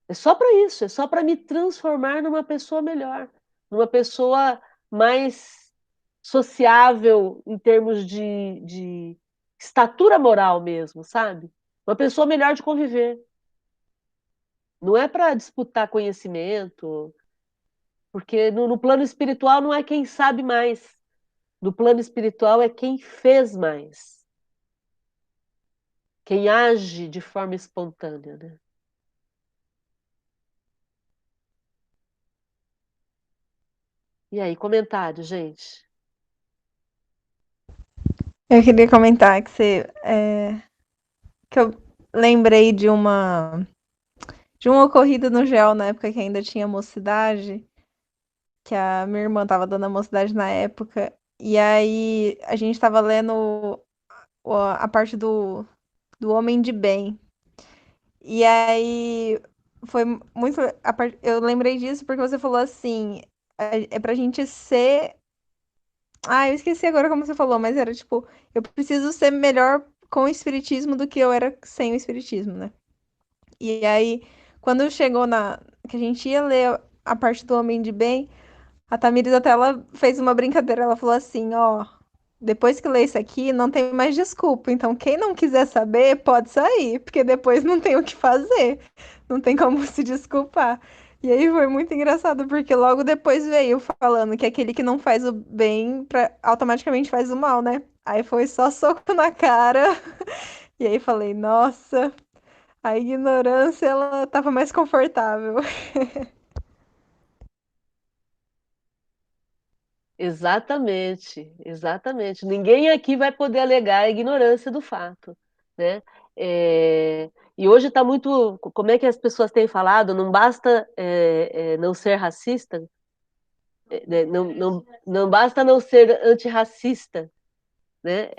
É só para isso, é só para me transformar numa pessoa melhor, numa pessoa mais sociável em termos de estatura moral mesmo, sabe? Uma pessoa melhor de conviver. Não é para disputar conhecimento, porque no plano espiritual não é quem sabe mais. No plano espiritual é quem fez mais. Quem age de forma espontânea, né? E aí, comentário, gente? Eu queria comentar que eu lembrei de um ocorrido no GEL na época que ainda tinha mocidade, que a minha irmã estava dando a mocidade na época, e aí a gente estava lendo a parte do homem de bem. E aí foi muito. Eu lembrei disso porque você falou assim: é pra gente ser. Ah, eu esqueci agora como você falou, mas era tipo, eu preciso ser melhor com o espiritismo do que eu era sem o espiritismo, né? E aí, quando chegou que a gente ia ler a parte do homem de bem, a Tamires até ela fez uma brincadeira, ela falou assim, ó, depois que ler isso aqui, não tem mais desculpa. Então, quem não quiser saber, pode sair, porque depois não tem o que fazer. Não tem como se desculpar. E aí foi muito engraçado, porque logo depois veio falando que aquele que não faz o bem automaticamente faz o mal, né? Aí foi só soco na cara. E aí falei, nossa, a ignorância ela tava mais confortável. Exatamente, exatamente. Ninguém aqui vai poder alegar a ignorância do fato, né? E hoje está muito, como é que as pessoas têm falado? Não basta não ser racista, não basta não ser antirracista, né?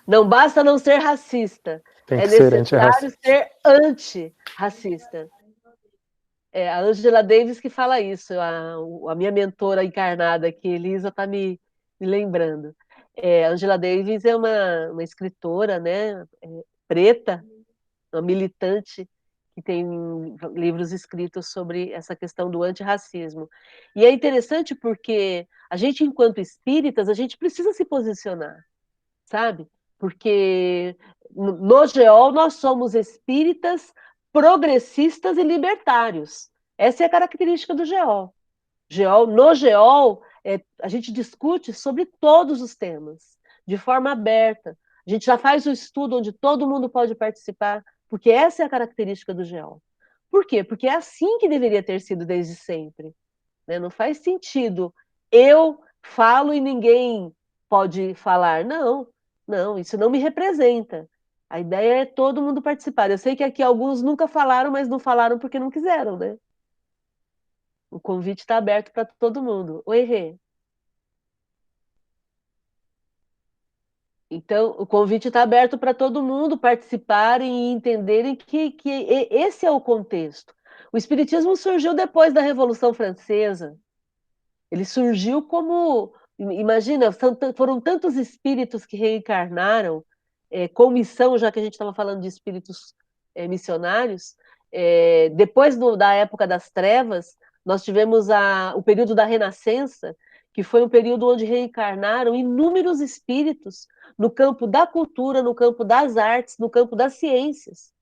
Não basta não ser racista, Tem é que ser necessário antirracista. ser antirracista. É a Angela Davis que fala isso, a minha mentora encarnada aqui, Elisa, está me lembrando. A Angela Davis é uma escritora, né, preta, uma militante, que tem livros escritos sobre essa questão do antirracismo. E é interessante porque a gente, enquanto espíritas, a gente precisa se posicionar, sabe? Porque no GEOL nós somos espíritas progressistas e libertários. Essa é a característica do GEOL. No GEOL, a gente discute sobre todos os temas, de forma aberta. A gente já faz o estudo onde todo mundo pode participar, porque essa é a característica do GEOL. Por quê? Porque é assim que deveria ter sido desde sempre. Né? Não faz sentido eu falo e ninguém pode falar. Não, não, isso não me representa. A ideia é todo mundo participar. Eu sei que aqui alguns nunca falaram, mas não falaram porque não quiseram, né? O convite está aberto para todo mundo. Oi, Rê. Então, o convite está aberto para todo mundo participarem e entenderem que esse é o contexto. O Espiritismo surgiu depois da Revolução Francesa. Ele surgiu como, imagina, foram tantos espíritos que reencarnaram com missão, já que a gente estava falando de espíritos missionários. Depois da época das trevas, nós tivemos o período da Renascença, que foi um período onde reencarnaram inúmeros espíritos no campo da cultura, no campo das artes, no campo das ciências.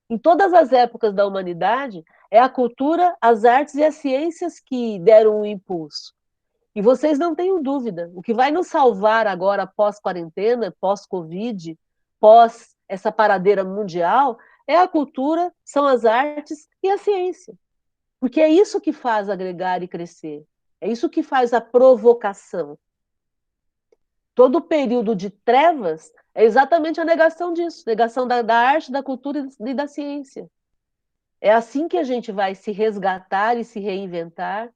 Em todas as épocas da humanidade, é a cultura, as artes e as ciências que deram um impulso. E vocês não tenham dúvida, o que vai nos salvar agora pós-quarentena, pós-Covid, pós essa paradeira mundial, É a cultura, são as artes e a ciência. Porque é isso que faz agregar e crescer. É isso que faz a provocação. Todo o período de trevas é exatamente a negação disso, negação da arte, da cultura e da ciência. É assim que a gente vai se resgatar e se reinventar.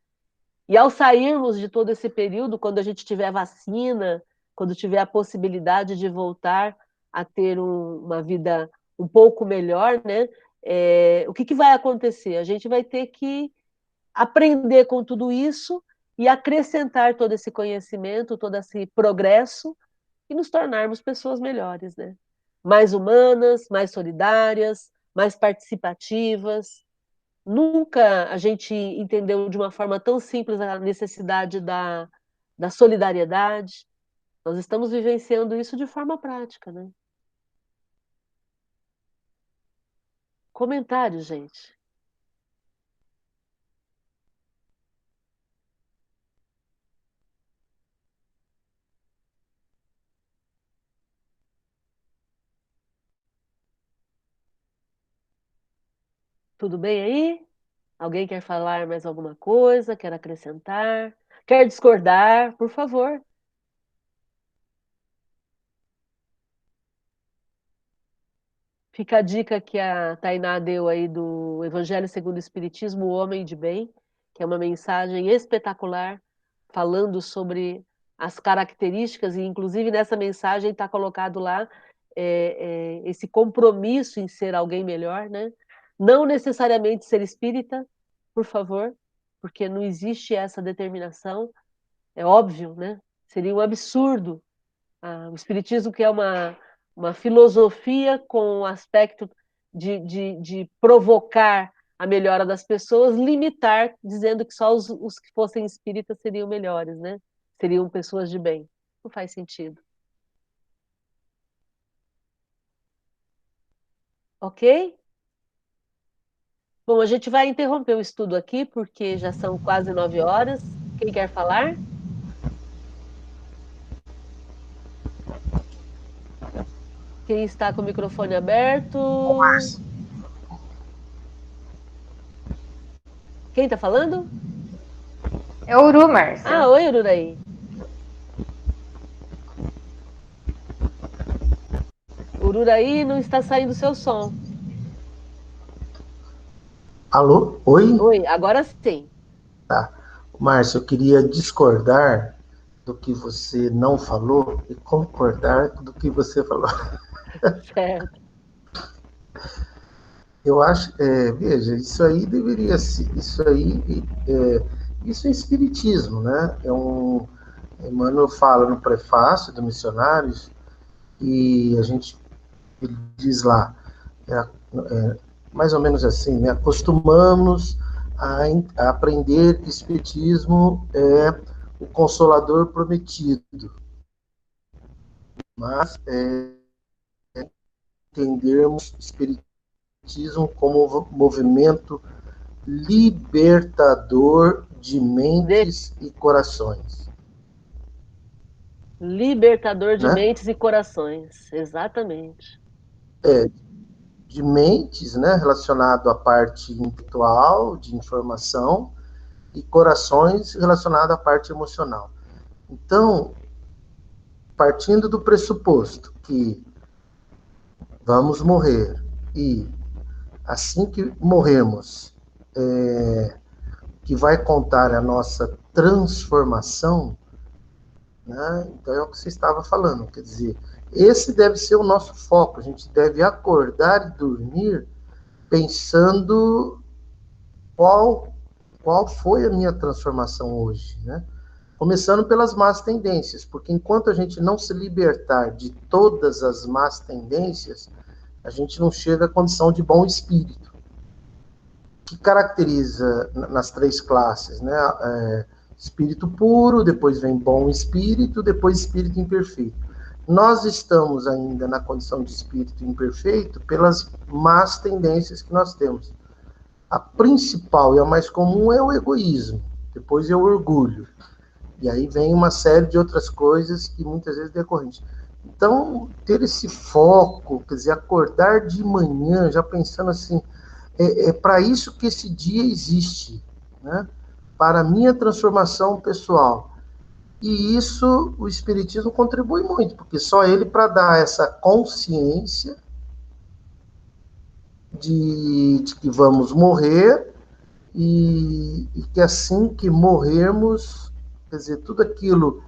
E ao sairmos de todo esse período, quando a gente tiver vacina, quando tiver a possibilidade de voltar a ter uma vida um pouco melhor, né? O que vai acontecer? A gente vai ter que aprender com tudo isso e acrescentar todo esse conhecimento, todo esse progresso e nos tornarmos pessoas melhores, né? Mais humanas, mais solidárias, mais participativas. Nunca a gente entendeu de uma forma tão simples a necessidade da solidariedade. Nós estamos vivenciando isso de forma prática, né? Comentários, gente. Tudo bem aí? Alguém quer falar mais alguma coisa? Quer acrescentar? Quer discordar? Por favor. Fica a dica que a Tainá deu aí do Evangelho segundo o Espiritismo, o Homem de Bem, que é uma mensagem espetacular, falando sobre as características, e inclusive nessa mensagem está colocado lá esse compromisso em ser alguém melhor, né? Não necessariamente ser espírita, por favor, porque não existe essa determinação, é óbvio, né? Seria um absurdo. O Espiritismo, que é uma filosofia com o aspecto de provocar a melhora das pessoas, limitar, dizendo que só os que fossem espíritas seriam melhores, né? Seriam pessoas de bem. Não faz sentido. Ok? Bom, a gente vai interromper o estudo aqui, porque já são quase 9 horas. Quem quer falar? Quem está com o microfone aberto? Quem está falando? É o Uru, Márcia. Oi, Ururaí. Ururaí, não está saindo o seu som. Alô? Oi? Oi, agora sim. Tá. Márcio, eu queria discordar do que você não falou e concordar do que você falou. Certo. Eu acho, veja, isso aí deveria ser, isso é espiritismo, né? Emmanuel fala no prefácio do Missionários, e ele diz lá, mais ou menos assim, né? Acostumamos a aprender que espiritismo é o consolador prometido, mas entendermos espiritismo como movimento libertador de mentes e corações. Libertador de mentes e corações, exatamente. De mentes, né, relacionado à parte intelectual, de informação, e corações relacionado à parte emocional. Então, partindo do pressuposto que vamos morrer e assim que morrermos, que vai contar a nossa transformação, né? Então é o que você estava falando, quer dizer, esse deve ser o nosso foco, a gente deve acordar e dormir pensando qual foi a minha transformação hoje, né? Começando pelas más tendências, porque enquanto a gente não se libertar de todas as más tendências, a gente não chega à condição de bom espírito, que caracteriza nas 3 classes, né? Espírito puro, depois vem bom espírito, depois espírito imperfeito. Nós estamos ainda na condição de espírito imperfeito pelas más tendências que nós temos. A principal e a mais comum é o egoísmo, depois é o orgulho. E aí vem uma série de outras coisas que muitas vezes decorrentes. Então, ter esse foco, quer dizer, acordar de manhã, já pensando assim, é para isso que esse dia existe, né? Para a minha transformação pessoal. E isso o Espiritismo contribui muito, porque só ele para dar essa consciência de que vamos morrer e que assim que morrermos, quer dizer, tudo aquilo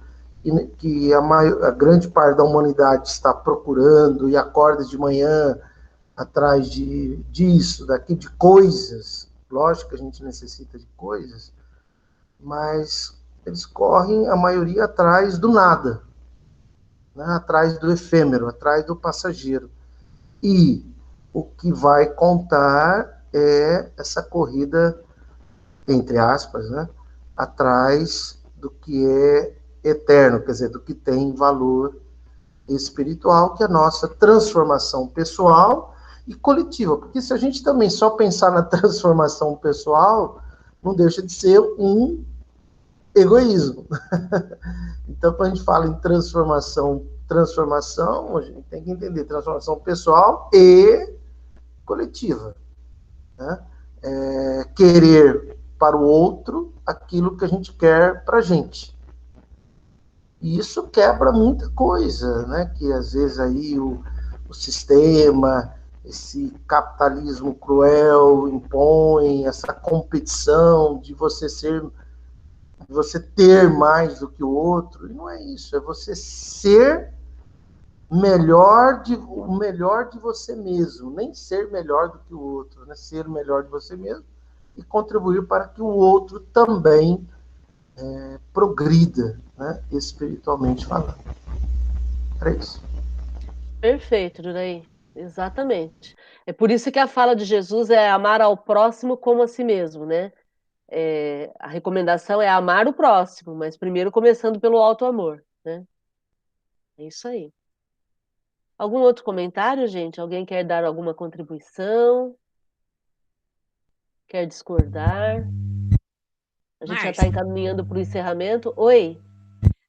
que a grande parte da humanidade está procurando e acorda de manhã atrás disso, daqui, de coisas. Lógico que a gente necessita de coisas, mas eles correm, a maioria, atrás do nada, né? Atrás do efêmero, atrás do passageiro. E o que vai contar é essa corrida, entre aspas, né? Atrás do que é eterno, quer dizer, do que tem valor espiritual, que é a nossa transformação pessoal e coletiva. Porque se a gente também só pensar na transformação pessoal, não deixa de ser um egoísmo. Então, quando a gente fala em transformação, a gente tem que entender transformação pessoal e coletiva, né? Querer para o outro aquilo que a gente quer para a gente. E isso quebra muita coisa, né? Que às vezes aí o sistema, esse capitalismo cruel impõe essa competição de você ter mais do que o outro. E não é isso, é você ser o melhor de você mesmo, nem ser melhor do que o outro, né? Ser o melhor de você mesmo e contribuir para que o outro também progrida, né? Espiritualmente falando. Era isso. Perfeito, Juraí. Exatamente. É por isso que a fala de Jesus é amar ao próximo como a si mesmo, né? A recomendação é amar o próximo, mas primeiro começando pelo auto-amor, né? É isso aí. Algum outro comentário, gente? Alguém quer dar alguma contribuição? Quer discordar? A gente já está Márcia, encaminhando para o encerramento. Oi.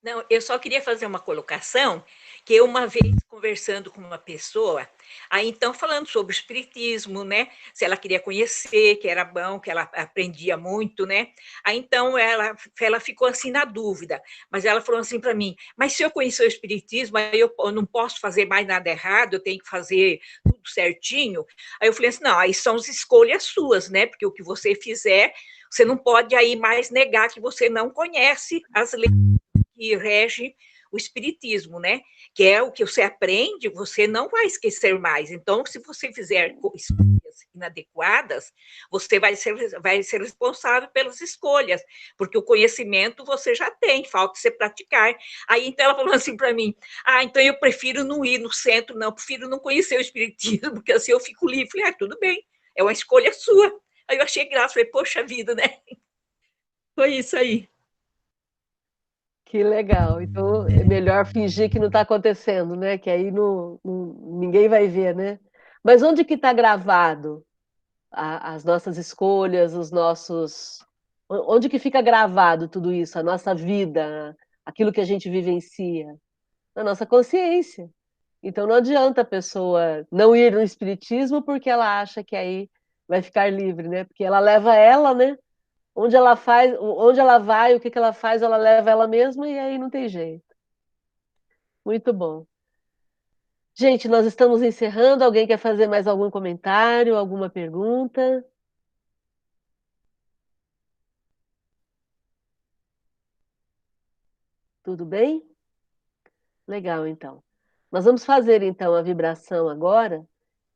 não, eu só queria fazer uma colocação, que eu uma vez conversando com uma pessoa, aí então falando sobre o espiritismo, né? Se ela queria conhecer, que era bom, que ela aprendia muito, né? Aí então ela ficou assim na dúvida, mas ela falou assim para mim: mas se eu conhecer o espiritismo, aí eu não posso fazer mais nada errado, eu tenho que fazer tudo certinho. Aí eu falei assim: não, aí são as escolhas suas, né? Porque o que você fizer, você não pode aí mais negar que você não conhece as leis que rege o espiritismo, né? Que é o que você aprende, você não vai esquecer mais. Então, se você fizer escolhas inadequadas, você vai ser responsável pelas escolhas, porque o conhecimento você já tem, falta você praticar. Aí, então, ela falou assim para mim: então eu prefiro não ir no centro, não, prefiro não conhecer o espiritismo, porque assim eu fico livre. Falei: tudo bem, é uma escolha sua. Aí eu achei graça, falei: poxa vida, né? Foi isso aí. Que legal. Então é melhor fingir que não está acontecendo, né? Que aí ninguém vai ver, né? Mas onde que está gravado as nossas escolhas, os nossos. Onde que fica gravado tudo isso, a nossa vida, aquilo que a gente vivencia? Na nossa consciência. Então não adianta a pessoa não ir no espiritismo porque ela acha que aí vai ficar livre, né? Porque ela leva ela, né? Onde ela vai, o que que ela faz, ela leva ela mesma e aí não tem jeito. Muito bom. Gente, nós estamos encerrando. Alguém quer fazer mais algum comentário, alguma pergunta? Tudo bem? Legal, então. Nós vamos fazer então a vibração agora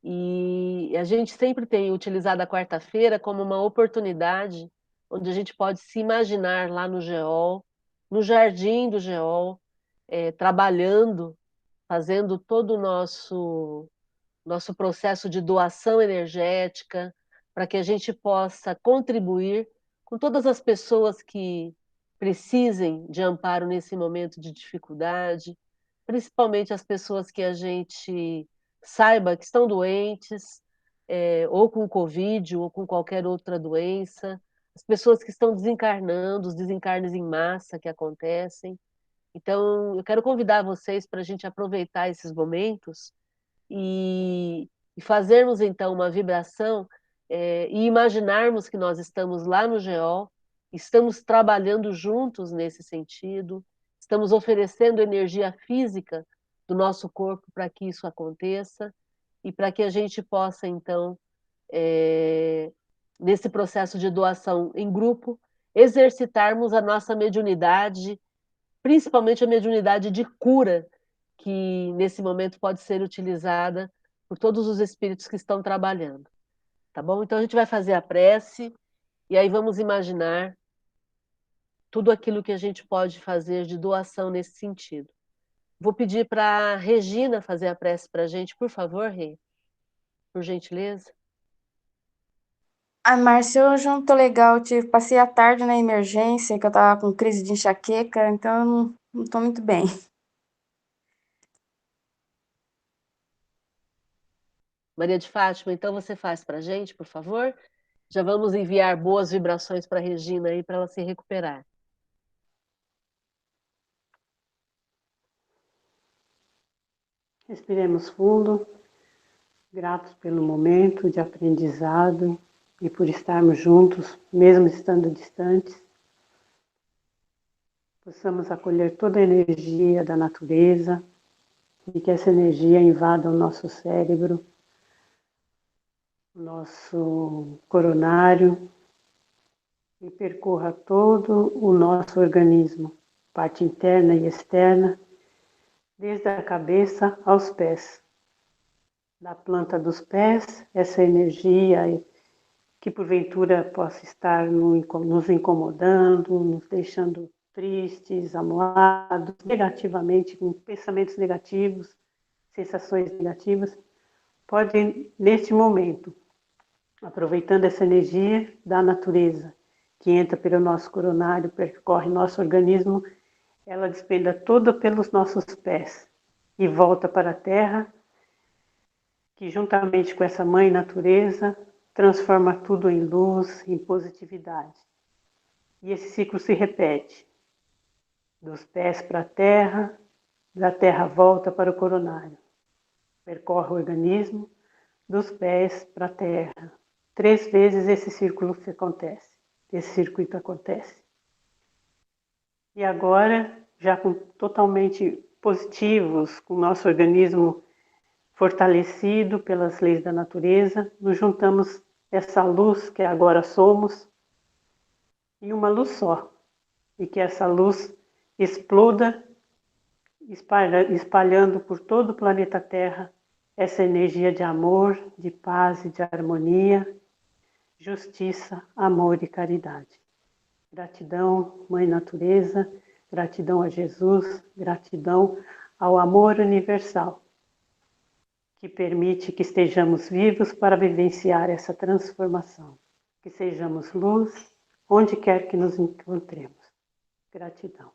e a gente sempre tem utilizado a quarta-feira como uma oportunidade onde a gente pode se imaginar lá no GEOL, no jardim do GEOL, trabalhando, fazendo todo o nosso processo de doação energética, para que a gente possa contribuir com todas as pessoas que precisem de amparo nesse momento de dificuldade, principalmente as pessoas que a gente saiba que estão doentes, ou com Covid, ou com qualquer outra doença, as pessoas que estão desencarnando, os desencarnes em massa que acontecem. Então, eu quero convidar vocês para a gente aproveitar esses momentos e fazermos, então, uma vibração e imaginarmos que nós estamos lá no GEOL, estamos trabalhando juntos nesse sentido, estamos oferecendo energia física do nosso corpo para que isso aconteça e para que a gente possa, então, nesse processo de doação em grupo, exercitarmos a nossa mediunidade, principalmente a mediunidade de cura, que nesse momento pode ser utilizada por todos os espíritos que estão trabalhando. Tá bom? Então a gente vai fazer a prece e aí vamos imaginar tudo aquilo que a gente pode fazer de doação nesse sentido. Vou pedir para a Regina fazer a prece para a gente, por favor, Rê, por gentileza. Márcia, hoje eu não tô legal. Passei a tarde na emergência, que eu tava com crise de enxaqueca, então eu não tô muito bem. Maria de Fátima, então você faz para a gente, por favor? Já vamos enviar boas vibrações para a Regina aí, para ela se recuperar. Respiremos fundo, gratos pelo momento de aprendizado e por estarmos juntos, mesmo estando distantes. Possamos acolher toda a energia da natureza e que essa energia invada o nosso cérebro, o nosso coronário e percorra todo o nosso organismo, parte interna e externa, desde a cabeça aos pés. Da planta dos pés, essa energia que porventura possa estar nos incomodando, nos deixando tristes, amuados, negativamente, com pensamentos negativos, sensações negativas, pode, neste momento, aproveitando essa energia da natureza, que entra pelo nosso coronário, percorre nosso organismo, ela despenda toda pelos nossos pés e volta para a terra, que juntamente com essa mãe natureza, transforma tudo em luz, em positividade. E esse ciclo se repete. Dos pés para a terra, da terra volta para o coronário. Percorre o organismo, dos pés para a terra. 3 vezes esse círculo acontece, esse circuito acontece. E agora, já totalmente positivos, com o nosso organismo fortalecido pelas leis da natureza, nos juntamos essa luz que agora somos em uma luz só. E que essa luz exploda, espalhando por todo o planeta Terra essa energia de amor, de paz e de harmonia, justiça, amor e caridade. Gratidão, Mãe Natureza, gratidão a Jesus, gratidão ao amor universal, que permite que estejamos vivos para vivenciar essa transformação. Que sejamos luz, onde quer que nos encontremos. Gratidão.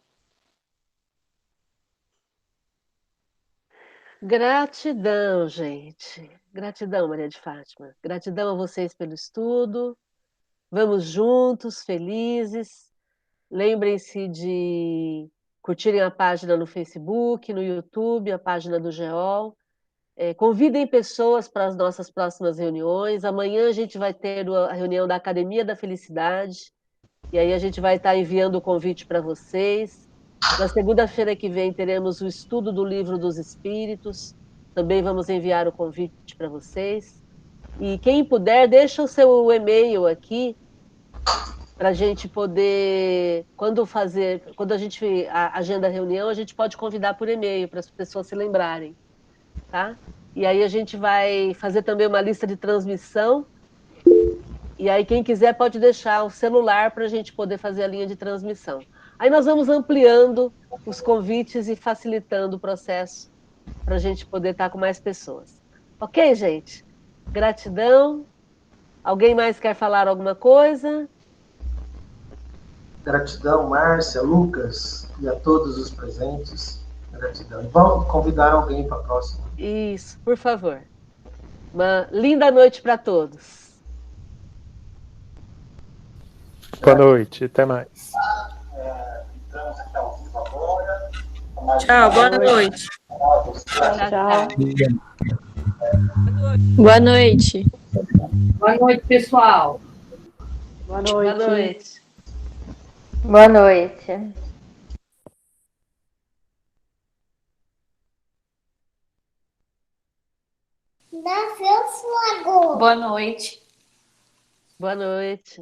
Gratidão, gente. Gratidão, Maria de Fátima. Gratidão a vocês pelo estudo. Vamos juntos, felizes. Lembrem-se de curtirem a página no Facebook, no YouTube, a página do GEOL. Convidem pessoas para as nossas próximas reuniões. Amanhã a gente vai ter a reunião da Academia da Felicidade. E aí a gente vai estar enviando o convite para vocês. Na segunda-feira que vem teremos o estudo do Livro dos Espíritos. Também vamos enviar o convite para vocês. E quem puder, deixa o seu e-mail aqui para a gente poder, quando a gente agenda a reunião, a gente pode convidar por e-mail para as pessoas se lembrarem, tá? E aí a gente vai fazer também uma lista de transmissão. E aí quem quiser pode deixar o celular para a gente poder fazer a linha de transmissão. Aí nós vamos ampliando os convites e facilitando o processo para a gente poder estar com mais pessoas. Ok, gente? Gratidão. Alguém mais quer falar alguma coisa? Gratidão, Márcia, Lucas e a todos os presentes. Gratidão. E vamos convidar alguém para a próxima. Isso, por favor. Uma linda noite para todos. Boa noite, até mais. Entramos aqui ao vivo agora. Tchau, boa noite. Tchau. Boa noite. Boa noite, pessoal. Boa Boa noite. noite. Boa noite. Boa noite. Boa noite.